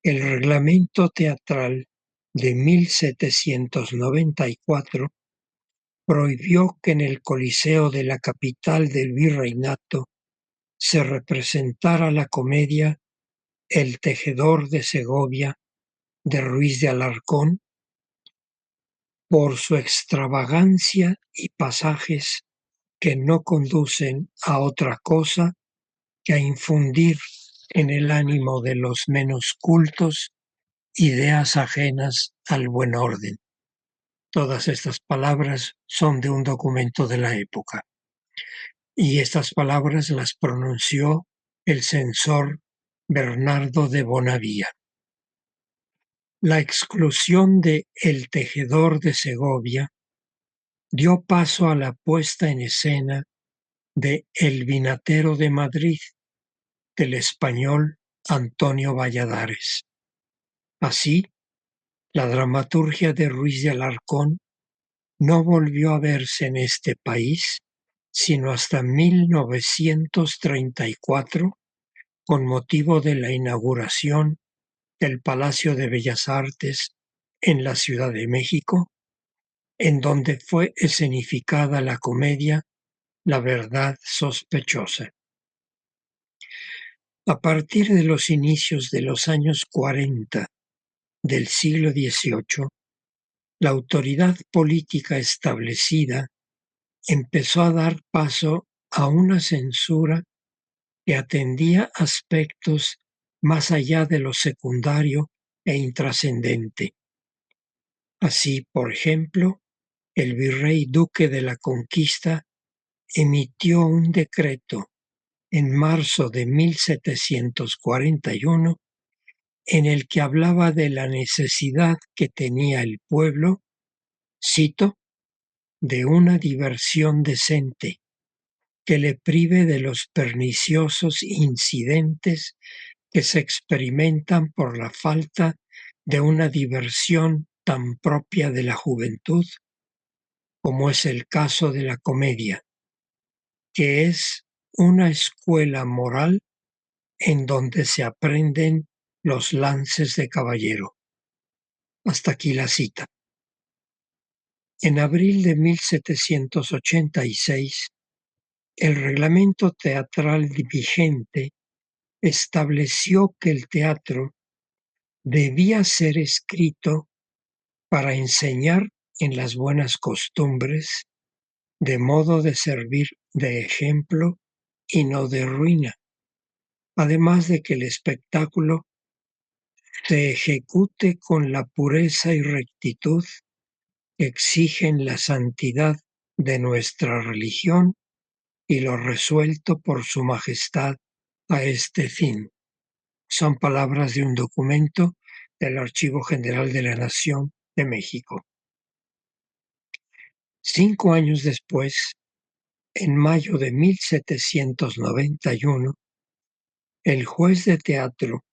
el reglamento teatral de 1794 prohibió que en el Coliseo de la capital del virreinato se representara la comedia El tejedor de Segovia de Ruiz de Alarcón por su extravagancia y pasajes que no conducen a otra cosa que a infundir en el ánimo de los menos cultos ideas ajenas al buen orden. Todas estas palabras son de un documento de la época. Y estas palabras las pronunció el censor Bernardo de Bonavía. La exclusión de El tejedor de Segovia dio paso a la puesta en escena de El vinatero de Madrid, del español Antonio Valladares. Así, la dramaturgia de Ruiz de Alarcón no volvió a verse en este país sino hasta 1934, con motivo de la inauguración del Palacio de Bellas Artes en la Ciudad de México, en donde fue escenificada la comedia La verdad sospechosa. A partir de los inicios de los años 40 del siglo XVIII, la autoridad política establecida empezó a dar paso a una censura que atendía aspectos más allá de lo secundario e intrascendente. Así, por ejemplo, el virrey duque de la Conquista emitió un decreto en marzo de 1741 en el que hablaba de la necesidad que tenía el pueblo, cito, de una diversión decente que le prive de los perniciosos incidentes que se experimentan por la falta de una diversión tan propia de la juventud, como es el caso de la comedia, que es una escuela moral en donde se aprenden los lances de caballero. Hasta aquí la cita. En abril de 1786, el reglamento teatral vigente estableció que el teatro debía ser escrito para enseñar en las buenas costumbres, de modo de servir de ejemplo y no de ruina, además de que el espectáculo se ejecute con la pureza y rectitud que exigen la santidad de nuestra religión y lo resuelto por su majestad a este fin. Son palabras de un documento del Archivo General de la Nación de México. 5 años después, en mayo de 1791, el juez de teatro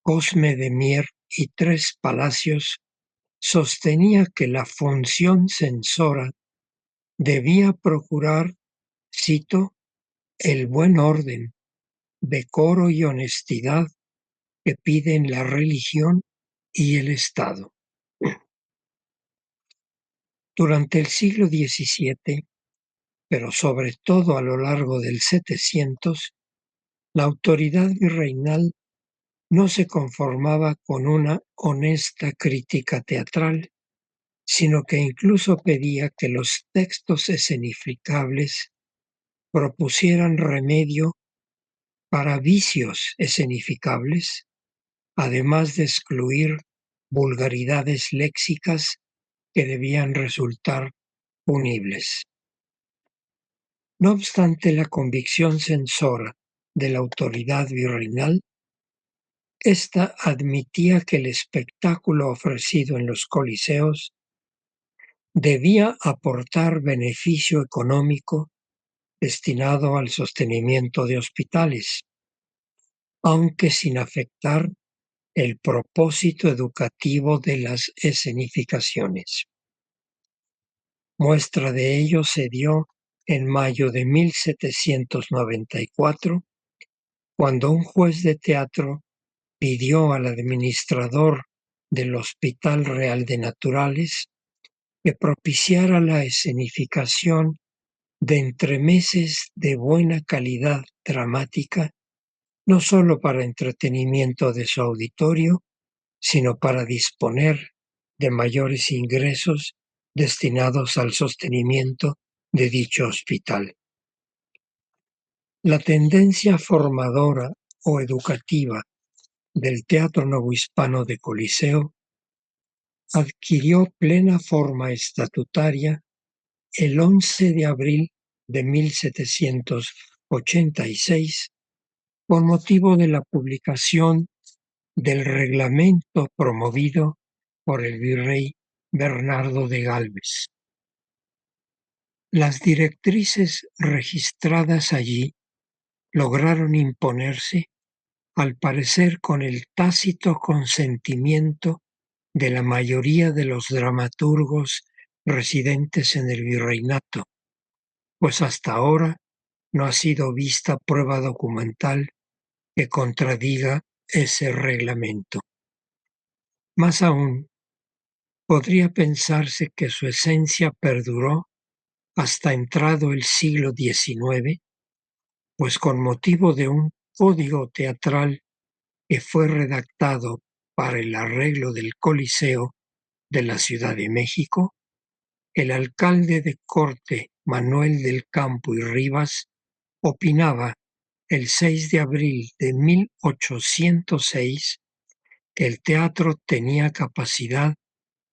Cosme de Mier y Tres Palacios sostenía que la función censora debía procurar, cito, el buen orden, decoro y honestidad que piden la religión y el Estado. Durante el siglo XVII, pero sobre todo a lo largo del 700, la autoridad virreinal no se conformaba con una honesta crítica teatral, sino que incluso pedía que los textos escenificables propusieran remedio para vicios escenificables, además de excluir vulgaridades léxicas que debían resultar punibles. No obstante la convicción censora de la autoridad virreinal, ésta admitía que el espectáculo ofrecido en los coliseos debía aportar beneficio económico destinado al sostenimiento de hospitales, aunque sin afectar el propósito educativo de las escenificaciones. Muestra de ello se dio en mayo de 1794, cuando un juez de teatro pidió al administrador del Hospital Real de Naturales que propiciara la escenificación de entremeses de buena calidad dramática, no solo para entretenimiento de su auditorio, sino para disponer de mayores ingresos destinados al sostenimiento de dicho hospital. La tendencia formadora o educativa del teatro novohispano de Coliseo adquirió plena forma estatutaria el 11 de abril de 1786 con motivo de la publicación del reglamento promovido por el virrey Bernardo de Gálvez. Las directrices registradas allí lograron imponerse al parecer con el tácito consentimiento de la mayoría de los dramaturgos residentes en el virreinato, pues hasta ahora no ha sido vista prueba documental que contradiga ese reglamento. Más aún, podría pensarse que su esencia perduró hasta entrado el siglo XIX, pues con motivo de un código teatral que fue redactado para el arreglo del Coliseo de la Ciudad de México, el alcalde de corte Manuel del Campo y Rivas opinaba el 6 de abril de 1806 que el teatro tenía capacidad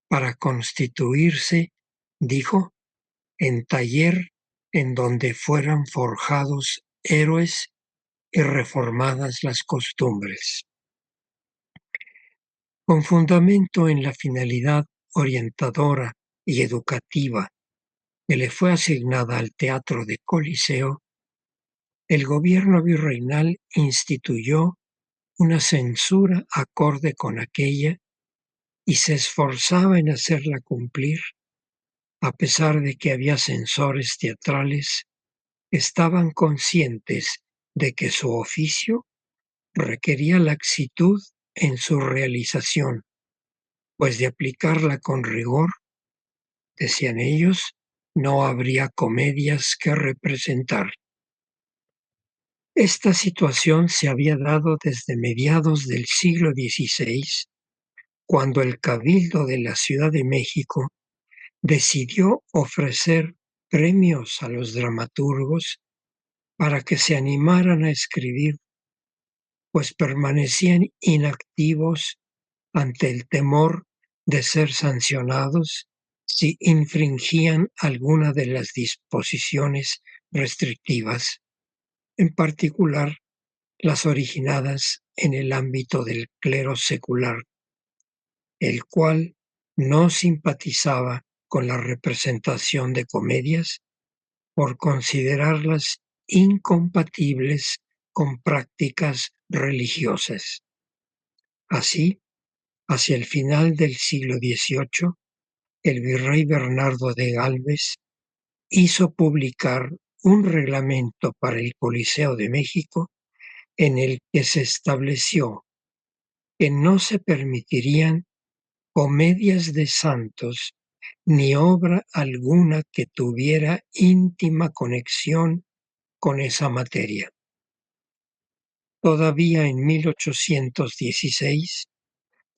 para constituirse, dijo, en taller en donde fueran forjados héroes y reformadas las costumbres. Con fundamento en la finalidad orientadora y educativa que le fue asignada al Teatro de Coliseo, el gobierno virreinal instituyó una censura acorde con aquella y se esforzaba en hacerla cumplir, a pesar de que había censores teatrales que estaban conscientes de que su oficio requería laxitud en su realización, pues de aplicarla con rigor, decían ellos, no habría comedias que representar. Esta situación se había dado desde mediados del siglo XVI, cuando el Cabildo de la Ciudad de México decidió ofrecer premios a los dramaturgos para que se animaran a escribir, pues permanecían inactivos ante el temor de ser sancionados si infringían alguna de las disposiciones restrictivas, en particular las originadas en el ámbito del clero secular, el cual no simpatizaba con la representación de comedias por considerarlas incompatibles con prácticas religiosas. Así, hacia el final del siglo XVIII, el virrey Bernardo de Gálvez hizo publicar un reglamento para el Coliseo de México en el que se estableció que no se permitirían comedias de santos ni obra alguna que tuviera íntima conexión con esa materia. Todavía en 1816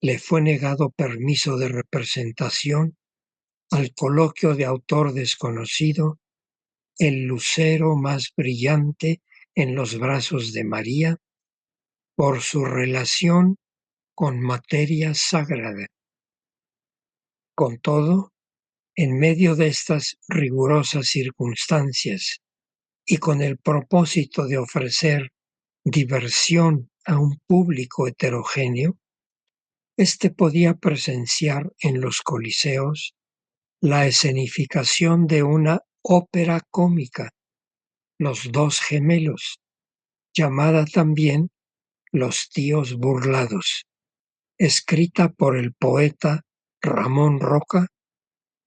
le fue negado permiso de representación al coloquio de autor desconocido, El lucero más brillante en los brazos de María, por su relación con materia sagrada. Con todo, en medio de estas rigurosas circunstancias y con el propósito de ofrecer diversión a un público heterogéneo, éste podía presenciar en los coliseos la escenificación de una ópera cómica, Los dos gemelos, llamada también Los tíos burlados, escrita por el poeta Ramón Roca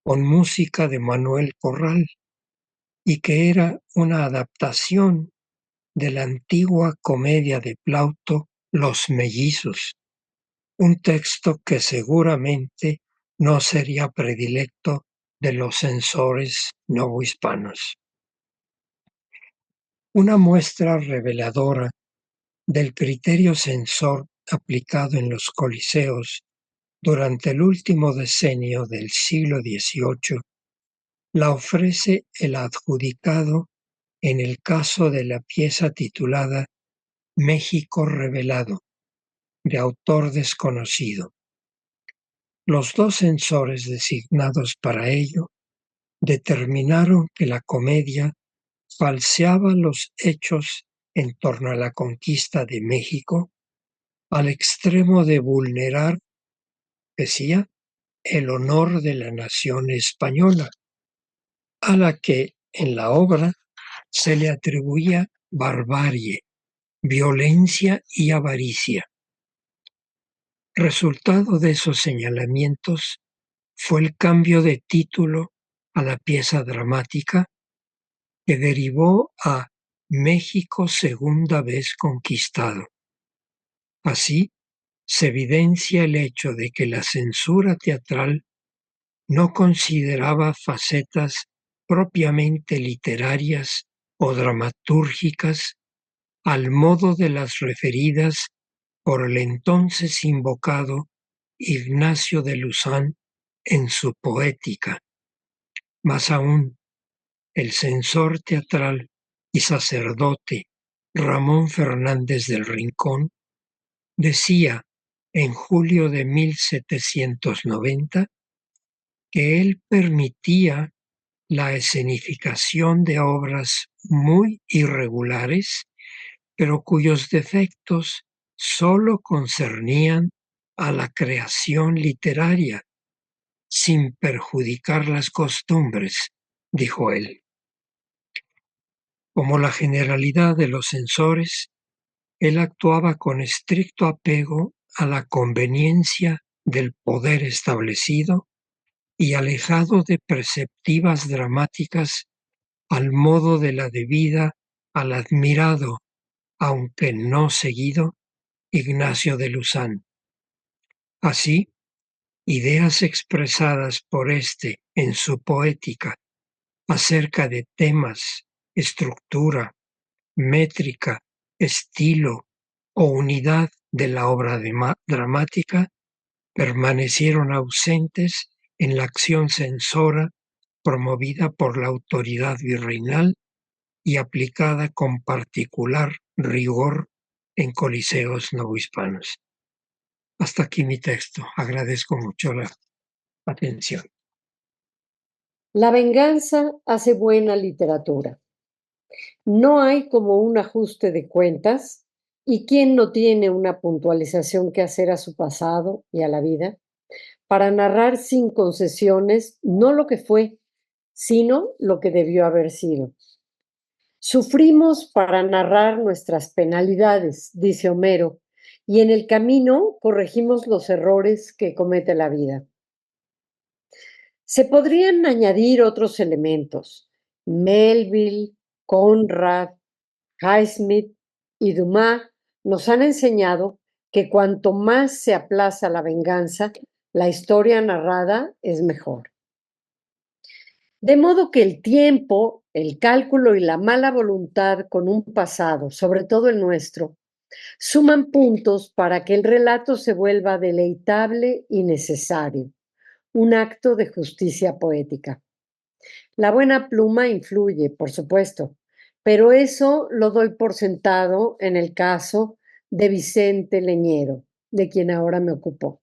con música de Manuel Corral, y que era una adaptación de la antigua comedia de Plauto Los mellizos, un texto que seguramente no sería predilecto de los censores novohispanos. Una muestra reveladora del criterio censor aplicado en los coliseos durante el último decenio del siglo XVIII la ofrece el adjudicado en el caso de la pieza titulada México revelado, de autor desconocido. Los dos censores designados para ello determinaron que la comedia falseaba los hechos en torno a la conquista de México al extremo de vulnerar, decía, el honor de la nación española, a la que en la obra se le atribuía barbarie, violencia y avaricia. Resultado de esos señalamientos fue el cambio de título a la pieza dramática que derivó a México segunda vez conquistado. Así, se evidencia el hecho de que la censura teatral no consideraba facetas propiamente literarias o dramatúrgicas al modo de las referidas por el entonces invocado Ignacio de Luzán en su Poética. Más aún, el censor teatral y sacerdote Ramón Fernández del Rincón decía en julio de 1790 que él permitía la escenificación de obras muy irregulares, pero cuyos defectos sólo concernían a la creación literaria, sin perjudicar las costumbres, dijo él. Como la generalidad de los censores, él actuaba con estricto apego a la conveniencia del poder establecido y alejado de perspectivas dramáticas al modo de la debida al admirado, aunque no seguido, Ignacio de Luzán. Así, ideas expresadas por éste en su Poética acerca de temas, estructura, métrica, estilo o unidad de la obra dramática permanecieron ausentes en la acción censora promovida por la autoridad virreinal y aplicada con particular rigor en coliseos novohispanos. Hasta aquí mi texto. Agradezco mucho la atención. La venganza hace buena literatura. No hay como un ajuste de cuentas, y quién no tiene una puntualización que hacer a su pasado y a la vida, para narrar sin concesiones no lo que fue, sino lo que debió haber sido. Sufrimos para narrar nuestras penalidades, dice Homero, y en el camino corregimos los errores que comete la vida. Se podrían añadir otros elementos. Melville, Conrad, Highsmith y Dumas nos han enseñado que cuanto más se aplaza la venganza, la historia narrada es mejor. De modo que el tiempo, el cálculo y la mala voluntad con un pasado, sobre todo el nuestro, suman puntos para que el relato se vuelva deleitable y necesario, un acto de justicia poética. La buena pluma influye, por supuesto, pero eso lo doy por sentado en el caso de Vicente Leñero, de quien ahora me ocupo.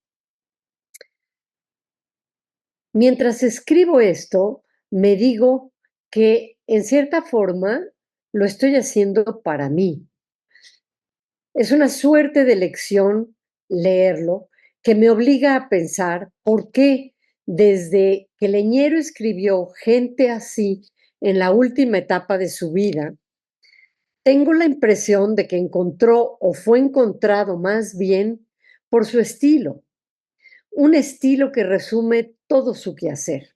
Mientras escribo esto, me digo que en cierta forma lo estoy haciendo para mí. Es una suerte de lección leerlo que me obliga a pensar por qué desde que Leñero escribió Gente así en la última etapa de su vida, tengo la impresión de que encontró o fue encontrado más bien por su estilo, un estilo que resume todo su quehacer.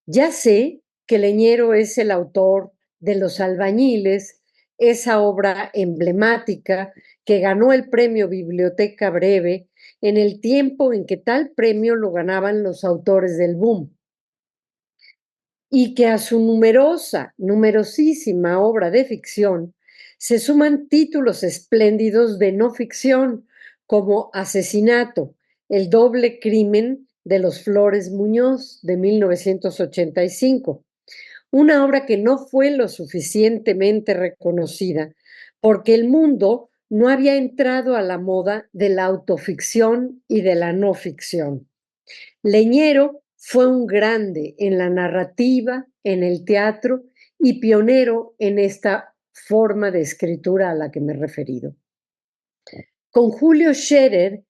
Ya sé que Leñero es el autor de Los Albañiles, esa obra emblemática que ganó el premio Biblioteca Breve en el tiempo en que tal premio lo ganaban los autores del boom, y que a su numerosísima obra de ficción se suman títulos espléndidos de no ficción como Asesinato, el doble crimen de los Flores Muñoz de 1985, una obra que no fue lo suficientemente reconocida porque el mundo no había entrado a la moda de la autoficción y de la no ficción. Leñero fue un grande en la narrativa, en el teatro y pionero en esta forma de escritura a la que me he referido. Con Julio Scherer,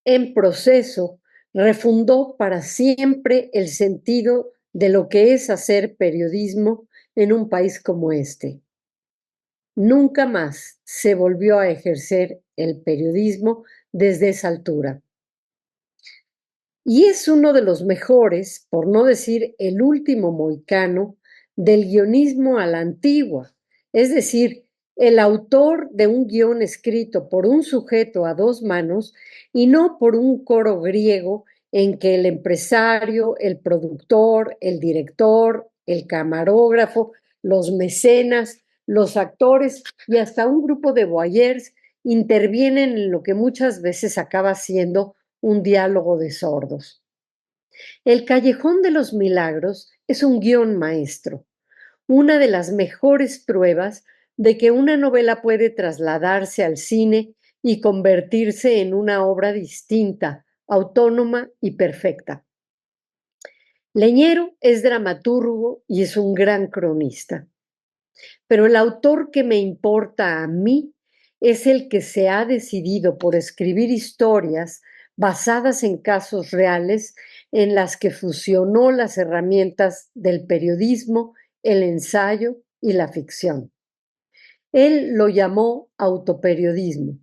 en Proceso, refundó para siempre el sentido de lo que es hacer periodismo en un país como este. Nunca más se volvió a ejercer el periodismo desde esa altura. Y es uno de los mejores, por no decir el último mohicano, del guionismo a la antigua, es decir, el autor de un guión escrito por un sujeto a dos manos y no por un coro griego en que el empresario, el productor, el director, el camarógrafo, los mecenas, los actores y hasta un grupo de voyeurs intervienen en lo que muchas veces acaba siendo un diálogo de sordos. El Callejón de los Milagros es un guión maestro, una de las mejores pruebas de que una novela puede trasladarse al cine y convertirse en una obra distinta, autónoma y perfecta. Leñero es dramaturgo y es un gran cronista, pero el autor que me importa a mí es el que se ha decidido por escribir historias basadas en casos reales en las que fusionó las herramientas del periodismo, el ensayo y la ficción. Él lo llamó autoperiodismo.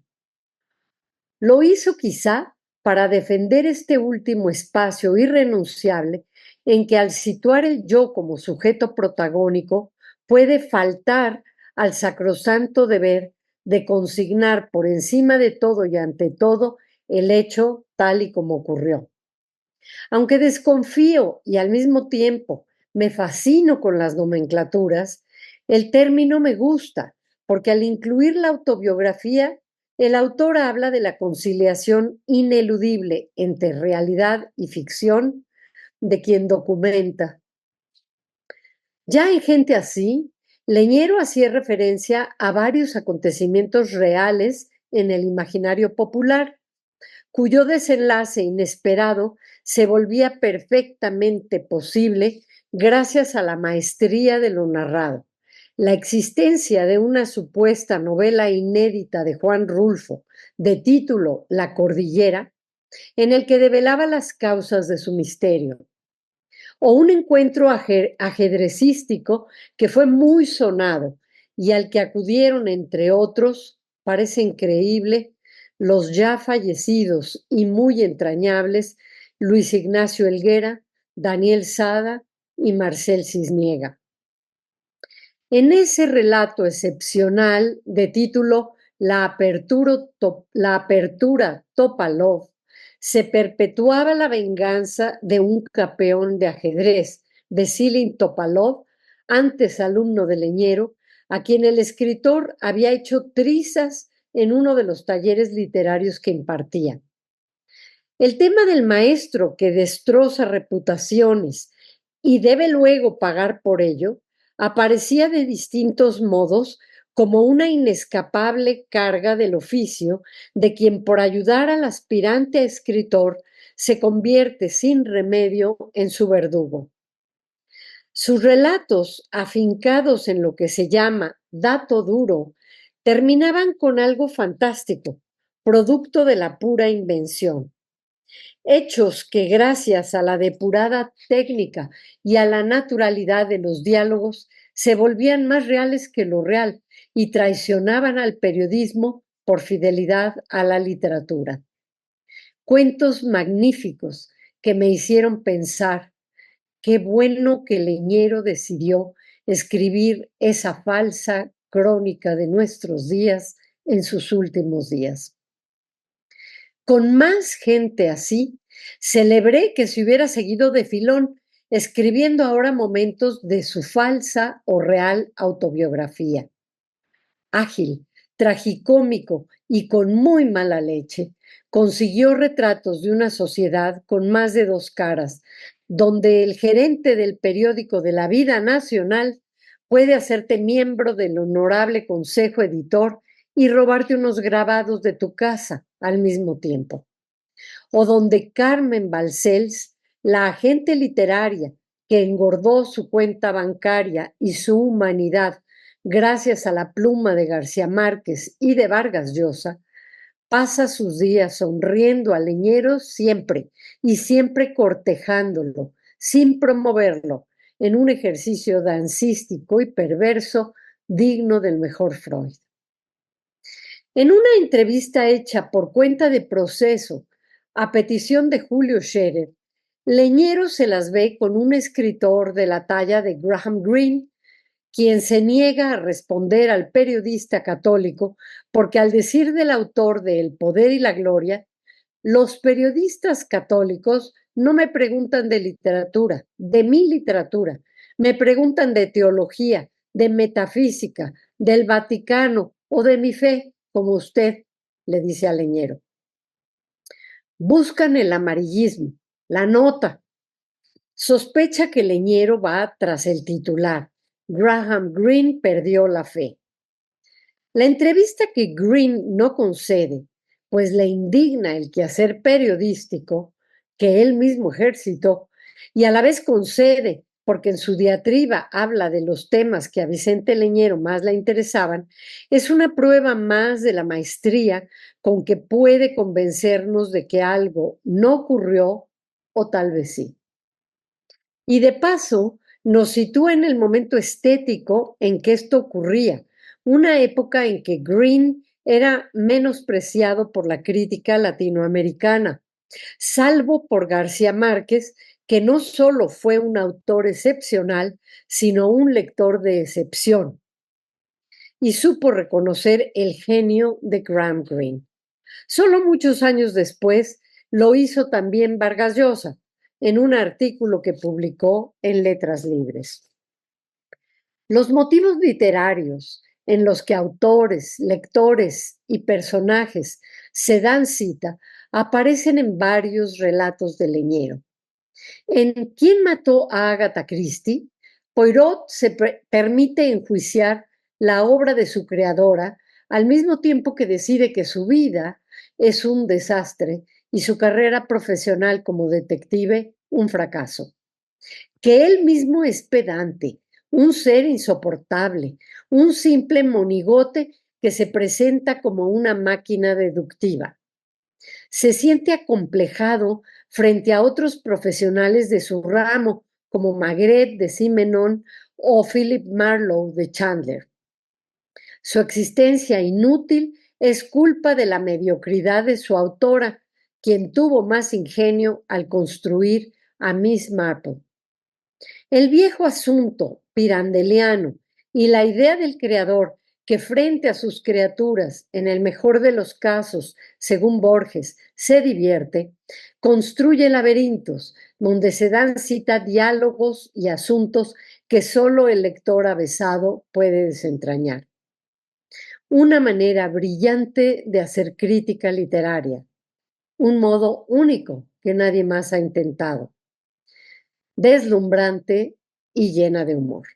Lo hizo quizá para defender este último espacio irrenunciable en que al situar el yo como sujeto protagónico puede faltar al sacrosanto deber de consignar por encima de todo y ante todo el hecho tal y como ocurrió. Aunque desconfío y al mismo tiempo me fascino con las nomenclaturas, el término me gusta porque al incluir la autobiografía, el autor habla de la conciliación ineludible entre realidad y ficción de quien documenta. Ya en Gente así, Leñero hacía referencia a varios acontecimientos reales en el imaginario popular, cuyo desenlace inesperado se volvía perfectamente posible gracias a la maestría de lo narrado. La existencia de una supuesta novela inédita de Juan Rulfo, de título La Cordillera, en el que develaba las causas de su misterio, o un encuentro ajedrecístico que fue muy sonado y al que acudieron, entre otros, parece increíble, los ya fallecidos y muy entrañables Luis Ignacio Helguera, Daniel Sada y Marcel Cisniega. En ese relato excepcional de título La apertura Topalov, se perpetuaba la venganza de un campeón de ajedrez, Vasilij Topalov, antes alumno de Leñero, a quien el escritor había hecho trizas en uno de los talleres literarios que impartía. El tema del maestro que destroza reputaciones y debe luego pagar por ello, aparecía de distintos modos como una inescapable carga del oficio de quien por ayudar al aspirante a escritor se convierte sin remedio en su verdugo. Sus relatos, afincados en lo que se llama dato duro, terminaban con algo fantástico, producto de la pura invención. Hechos que gracias a la depurada técnica y a la naturalidad de los diálogos se volvían más reales que lo real y traicionaban al periodismo por fidelidad a la literatura. Cuentos magníficos que me hicieron pensar qué bueno que Leñero decidió escribir esa falsa crónica de nuestros días en sus últimos días. Con más gente así, celebré que se hubiera seguido de filón, escribiendo ahora momentos de su falsa o real autobiografía. Ágil, tragicómico y con muy mala leche, consiguió retratos de una sociedad con más de dos caras, donde el gerente del periódico de la vida nacional puede hacerte miembro del honorable consejo editor y robarte unos grabados de tu casa al mismo tiempo. O donde Carmen Balcells, la agente literaria que engordó su cuenta bancaria y su humanidad gracias a la pluma de García Márquez y de Vargas Llosa, pasa sus días sonriendo a Leñero siempre y siempre cortejándolo, sin promoverlo, en un ejercicio dancístico y perverso digno del mejor Freud. En una entrevista hecha por cuenta de Proceso a petición de Julio Scherer, Leñero se las ve con un escritor de la talla de Graham Greene, quien se niega a responder al periodista católico porque, al decir del autor de El poder y la gloria, los periodistas católicos no me preguntan de literatura, de mi literatura, me preguntan de teología, de metafísica, del Vaticano o de mi fe, como usted, le dice a Leñero. Buscan el amarillismo, la nota. Sospecha que Leñero va tras el titular. Graham Greene perdió la fe. La entrevista que Greene no concede, pues le indigna el quehacer periodístico que él mismo ejercitó, y a la vez concede, porque en su diatriba habla de los temas que a Vicente Leñero más le interesaban, es una prueba más de la maestría con que puede convencernos de que algo no ocurrió o tal vez sí. Y de paso, nos sitúa en el momento estético en que esto ocurría, una época en que Greene era menospreciado por la crítica latinoamericana, salvo por García Márquez, que no solo fue un autor excepcional, sino un lector de excepción, y supo reconocer el genio de Graham Greene. Solo muchos años después lo hizo también Vargas Llosa, en un artículo que publicó en Letras Libres. Los motivos literarios en los que autores, lectores y personajes se dan cita aparecen en varios relatos de Leñero. En ¿Quién mató a Agatha Christie?, Poirot se permite enjuiciar la obra de su creadora al mismo tiempo que decide que su vida es un desastre y su carrera profesional como detective un fracaso. Que él mismo es pedante, un ser insoportable, un simple monigote que se presenta como una máquina deductiva. Se siente acomplejado frente a otros profesionales de su ramo, como Maigret de Simenon o Philip Marlowe de Chandler. Su existencia inútil es culpa de la mediocridad de su autora, quien tuvo más ingenio al construir a Miss Marple. El viejo asunto pirandeliano y la idea del creador que frente a sus criaturas, en el mejor de los casos, según Borges, se divierte, construye laberintos donde se dan cita diálogos y asuntos que solo el lector avesado puede desentrañar. Una manera brillante de hacer crítica literaria, un modo único que nadie más ha intentado, deslumbrante y llena de humor.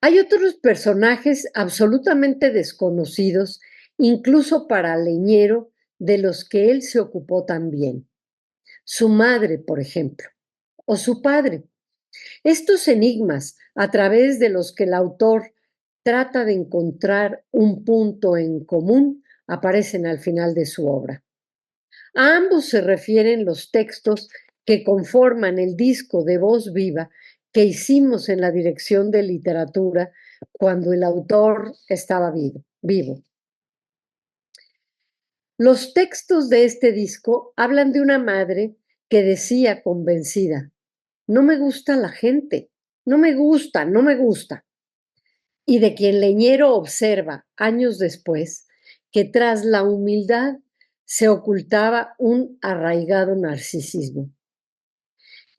Hay otros personajes absolutamente desconocidos, incluso para Leñero, de los que él se ocupó también. Su madre, por ejemplo, o su padre. Estos enigmas a través de los que el autor trata de encontrar un punto en común aparecen al final de su obra. A ambos se refieren los textos que conforman el disco de voz viva que hicimos en la Dirección de Literatura cuando el autor estaba vivo. Los textos de este disco hablan de una madre que decía convencida: no me gusta la gente, no me gusta, no me gusta. Y de quien Leñero observa años después que tras la humildad se ocultaba un arraigado narcisismo.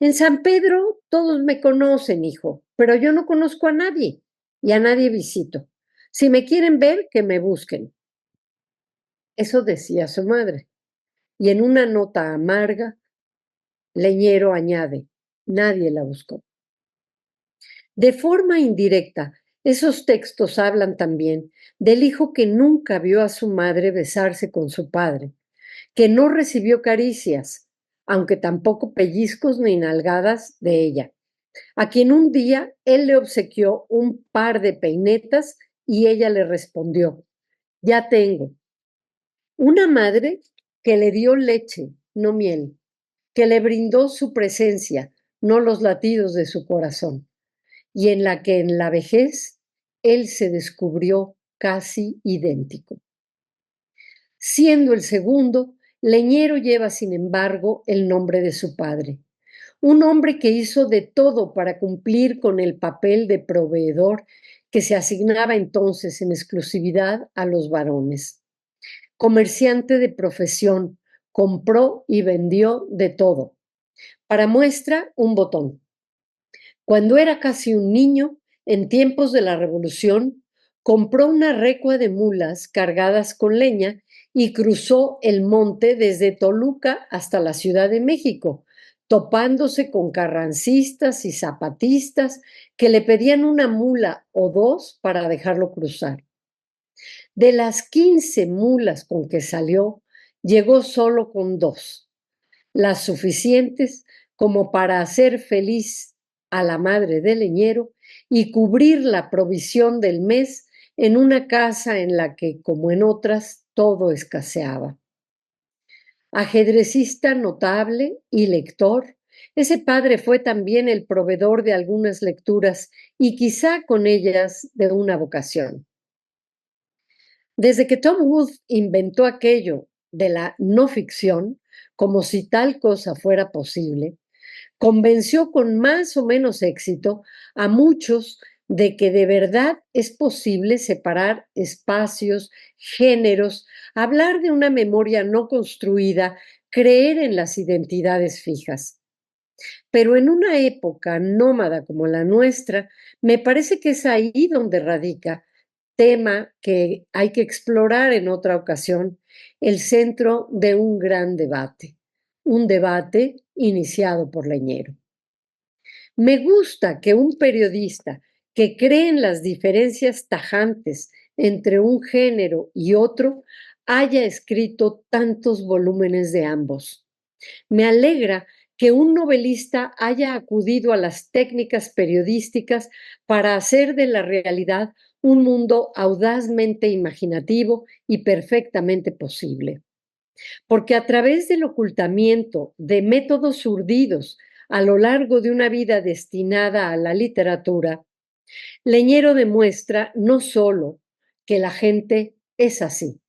En San Pedro todos me conocen, hijo, pero yo no conozco a nadie y a nadie visito. Si me quieren ver, que me busquen. Eso decía su madre. Y en una nota amarga, Leñero añade: nadie la buscó. De forma indirecta, esos textos hablan también del hijo que nunca vio a su madre besarse con su padre, que no recibió caricias, aunque tampoco pellizcos ni nalgadas de ella, a quien un día él le obsequió un par de peinetas y ella le respondió: ya tengo. Una madre que le dio leche, no miel, que le brindó su presencia, no los latidos de su corazón, y en la que en la vejez él se descubrió casi idéntico. Siendo el segundo, Leñero lleva, sin embargo, el nombre de su padre, un hombre que hizo de todo para cumplir con el papel de proveedor que se asignaba entonces en exclusividad a los varones. Comerciante de profesión, compró y vendió de todo. Para muestra, un botón. Cuando era casi un niño, en tiempos de la Revolución, compró una recua de mulas cargadas con leña y cruzó el monte desde Toluca hasta la Ciudad de México, topándose con carrancistas y zapatistas que le pedían una mula o dos para dejarlo cruzar. De las 15 mulas con que salió, llegó solo con 2, las suficientes como para hacer feliz a la madre del leñero y cubrir la provisión del mes en una casa en la que, como en otras, todo escaseaba. Ajedrecista notable y lector, ese padre fue también el proveedor de algunas lecturas y quizá con ellas de una vocación. Desde que Tom Wood inventó aquello de la no ficción, como si tal cosa fuera posible, convenció con más o menos éxito a muchos de que de verdad es posible separar espacios, géneros, hablar de una memoria no construida, creer en las identidades fijas. Pero en una época nómada como la nuestra, me parece que es ahí donde radica, tema que hay que explorar en otra ocasión, el centro de un debate iniciado por Leñero. Me gusta que un periodista que cree en las diferencias tajantes entre un género y otro haya escrito tantos volúmenes de ambos. Me alegra que un novelista haya acudido a las técnicas periodísticas para hacer de la realidad un mundo audazmente imaginativo y perfectamente posible. Porque a través del ocultamiento de métodos urdidos a lo largo de una vida destinada a la literatura, Leñero demuestra no solo que la gente es así,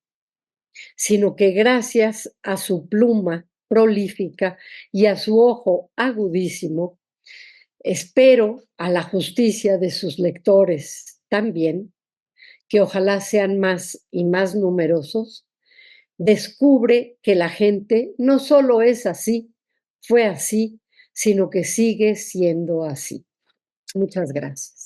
sino que gracias a su pluma prolífica y a su ojo agudísimo, espero a la justicia de sus lectores también, que ojalá sean más y más numerosos, descubre que la gente no solo es así, fue así, sino que sigue siendo así. Muchas gracias.